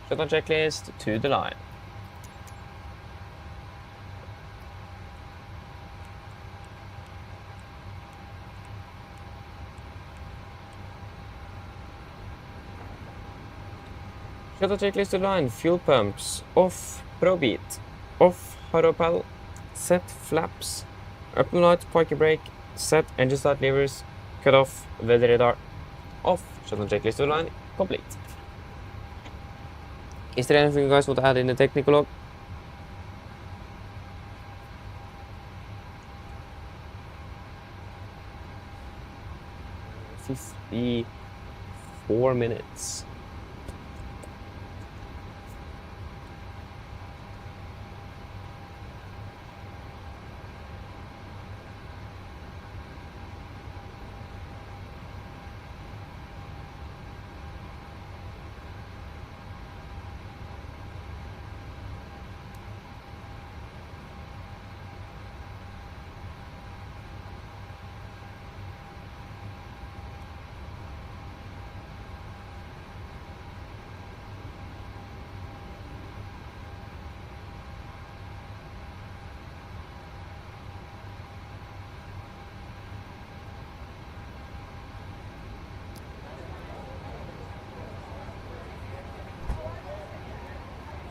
Shutdown checklist to the line. Shutdown checklist to the line. Fuel pumps off. Probeat off. Horopal set. Flaps up and light. Parking brake set. Engine start levers cut off. Weather radar off. Shutdown checklist to the line complete. Is there anything you guys want to add in the technical log? 54 minutes.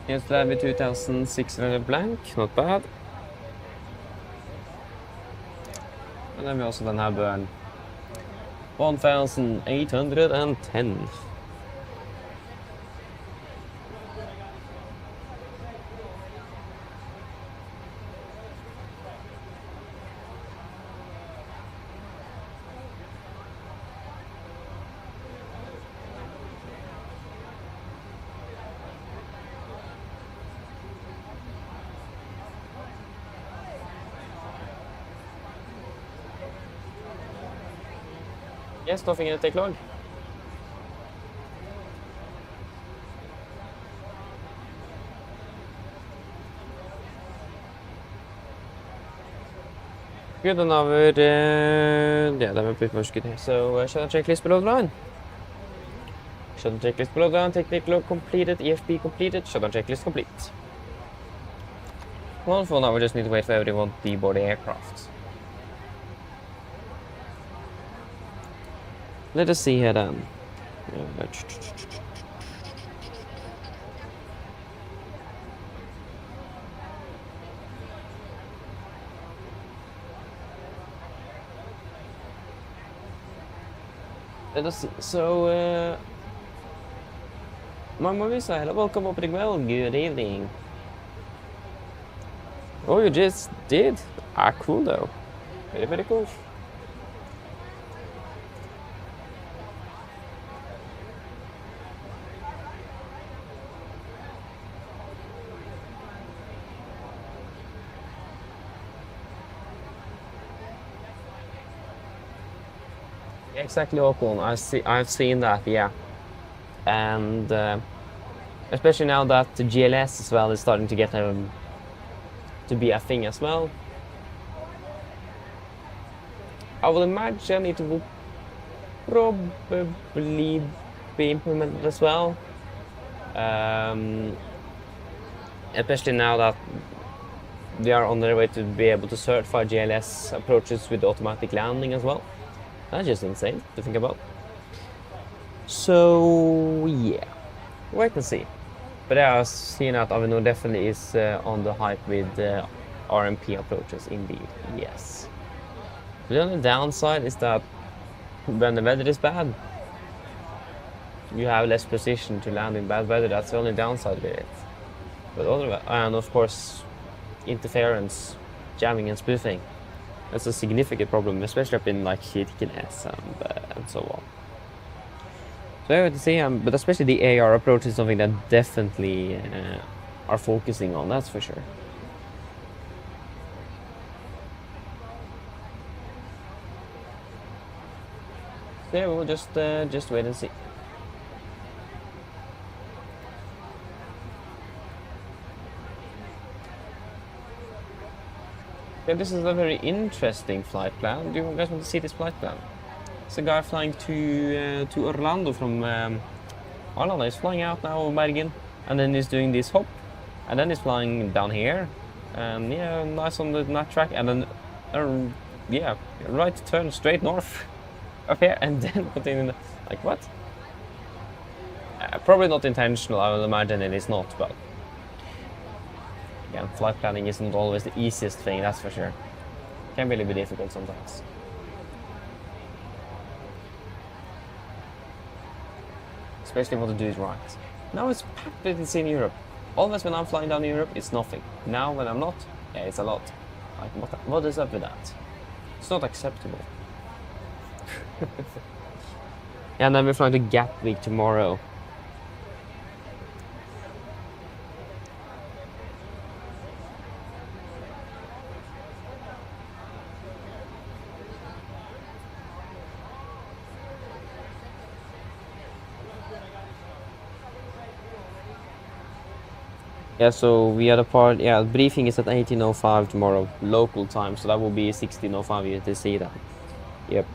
Yes, that with 2,600 blank, not bad. And then we also then have burn 1,810. Yes, nothing in the take log. Good, and over, yeah, that was pretty much good here. So, shutdown checklist below the line. Shutdown checklist below the line, technical log completed, EFB completed, shutdown checklist complete. Well, for now we just need to wait for everyone to deboard the aircraft. Let us see here then. Let us see. So Mamma Missile, welcome opening well. Good evening. Oh, you just did? Ah, cool though. Very, very cool. Exactly, Håkon. I've seen that, yeah. And especially now that the GLS as well is starting to get to be a thing as well. I will imagine it will probably be implemented as well. Especially now that they are on their way to be able to certify GLS approaches with automatic landing as well. That's just insane to think about. So yeah, wait and see. But I have seen that Avinor definitely is on the hype with RMP approaches indeed, yes. The only downside is that when the weather is bad, you have less precision to land in bad weather. That's the only downside with it. But and of course, interference, jamming and spoofing. That's a significant problem, especially up in like Kirkenes and so on. So I have to say, but especially the AR approach is something that definitely are focusing on, that's for sure. So yeah, we'll just wait and see. Yeah, this is a very interesting flight plan. Do you guys want to see this flight plan? It's a guy flying to Orlando from Arlanda. He's flying out now of Bergen, and then he's doing this hop, and then he's flying down here, and yeah, nice on the track, and then yeah, right turn straight north up here, and then continue. Like what? Probably not intentional. I will imagine it is not, but again, flight planning isn't always the easiest thing, that's for sure. Can really be difficult sometimes. Especially what to do is right. Now it's packed with it's in Europe. Always when I'm flying down Europe, it's nothing. Now when I'm not, yeah, it's a lot. Like, what is up with that? It's not acceptable. Yeah, and then we're flying to Gatwick tomorrow. Yeah, so we had a part, yeah, briefing is at 18:05 tomorrow, local time, so that will be 16:05 UTC then. Yep.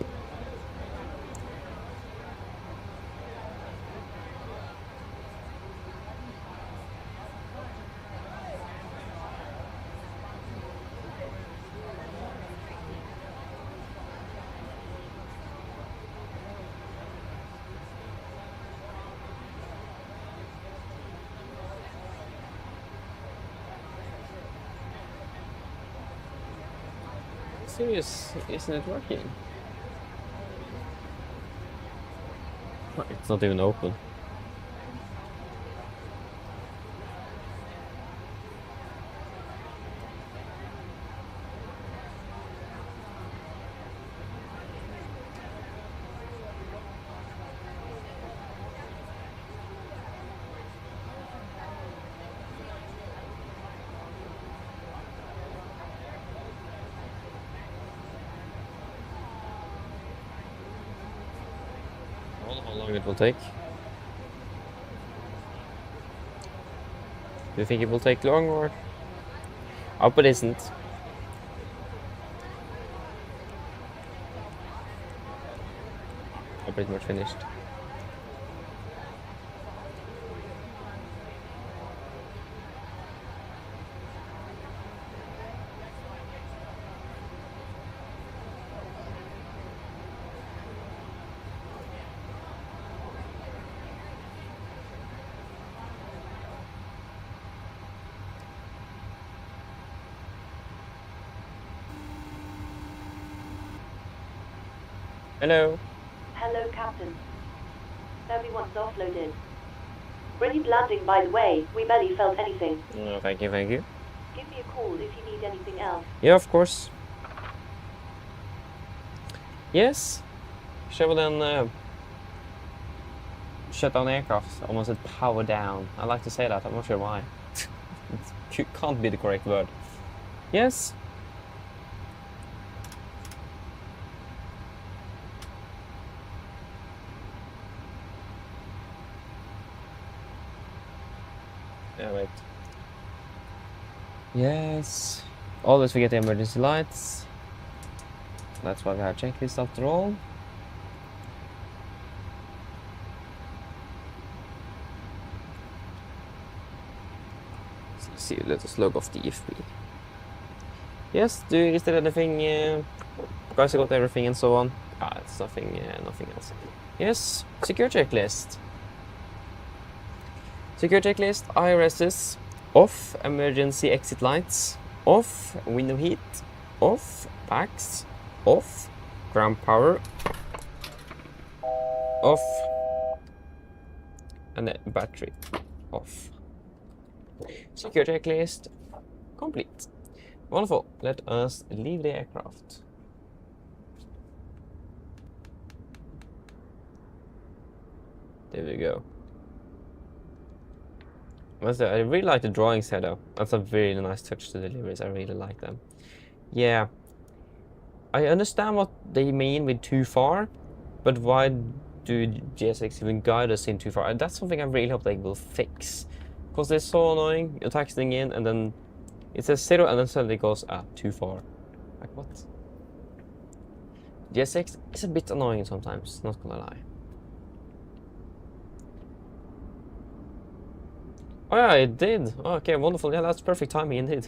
Serious, isn't it working? It's not even open. How long it will take? Do you think it will take long, or? I hope it isn't. I'm pretty much finished. Hello. Hello, Captain. Everyone's offloaded. Brilliant landing, by the way. We barely felt anything. No, thank you, thank you. Give me a call if you need anything else. Yeah, of course. Yes. Shall we then shut down aircraft? Almost said power down. I like to say that, I'm not sure why. It can't be the correct word. Yes. Yeah, wait. Yes. Always forget the emergency lights. That's why we have checklist after all. See, let us log off the IFLY. Yes, is there anything? Guys, I got everything and so on. It's nothing, nothing else. Yes, secure checklist. Secure checklist, IRSs, off, emergency exit lights, off, window heat, off, packs, off, ground power, off, and then battery, off. Secure checklist complete. Wonderful. Let us leave the aircraft. There we go. I really like the drawings here though. That's a very nice touch to the deliveries. I really like them. Yeah. I understand what they mean with too far, but why do GSX even guide us in too far? That's something I really hope they will fix. Because they're so annoying. You're texting in and then it says 0 and then suddenly it goes, too far. Like what? GSX is a bit annoying sometimes, not gonna lie. Oh yeah, it did. Oh, okay, wonderful. Yeah, that's perfect timing indeed.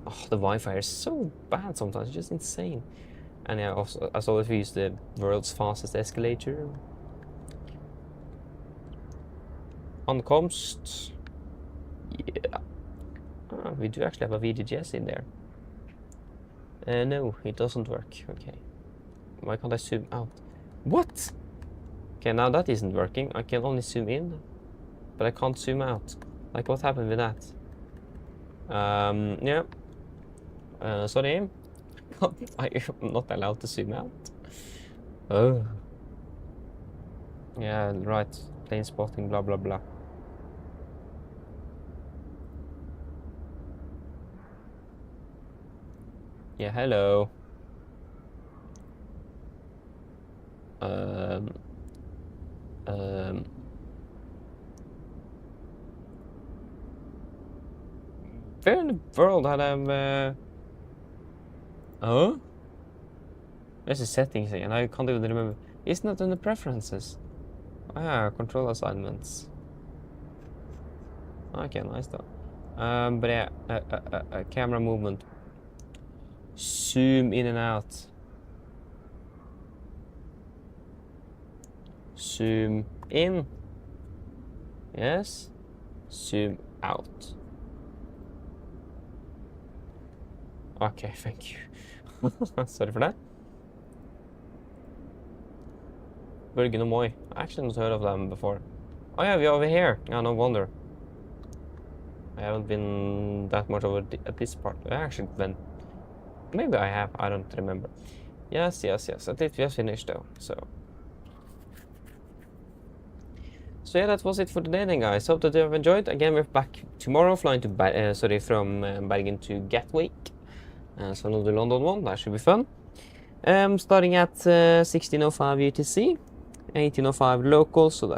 Oh, the Wi-Fi is so bad sometimes. It's just insane. And yeah, also, as always, we use the world's fastest escalator. On comst. Yeah. We do actually have a VDGS in there. No, it doesn't work. Okay. Why can't I zoom out? What? Okay, now that isn't working. I can only zoom in, but I can't zoom out. Like, what happened with that? Yeah. Sorry. I'm not allowed to zoom out. Oh. Yeah, right. Plane spotting, blah, blah, blah. Yeah, hello. Where in the world had I oh? There's the settings again. I can't even remember. Isn't that in the preferences? Control assignments. Okay, nice though. But yeah, camera movement. Zoom in and out. Zoom in. Yes. Zoom out. Okay, thank you. Sorry for that. Bergen Norwegian. I actually haven't heard of them before. Oh yeah, we're over here. Yeah, no wonder. I haven't been that much over at this part. I actually went. Maybe I have. I don't remember. Yes. At least we have finished though. So yeah, that was it for today then, guys. Hope that you have enjoyed. Again, we're back tomorrow, flying to from Bergen to Gatwick. So another London one. That should be fun. Starting at 16:05 UTC, 18:05 local. So that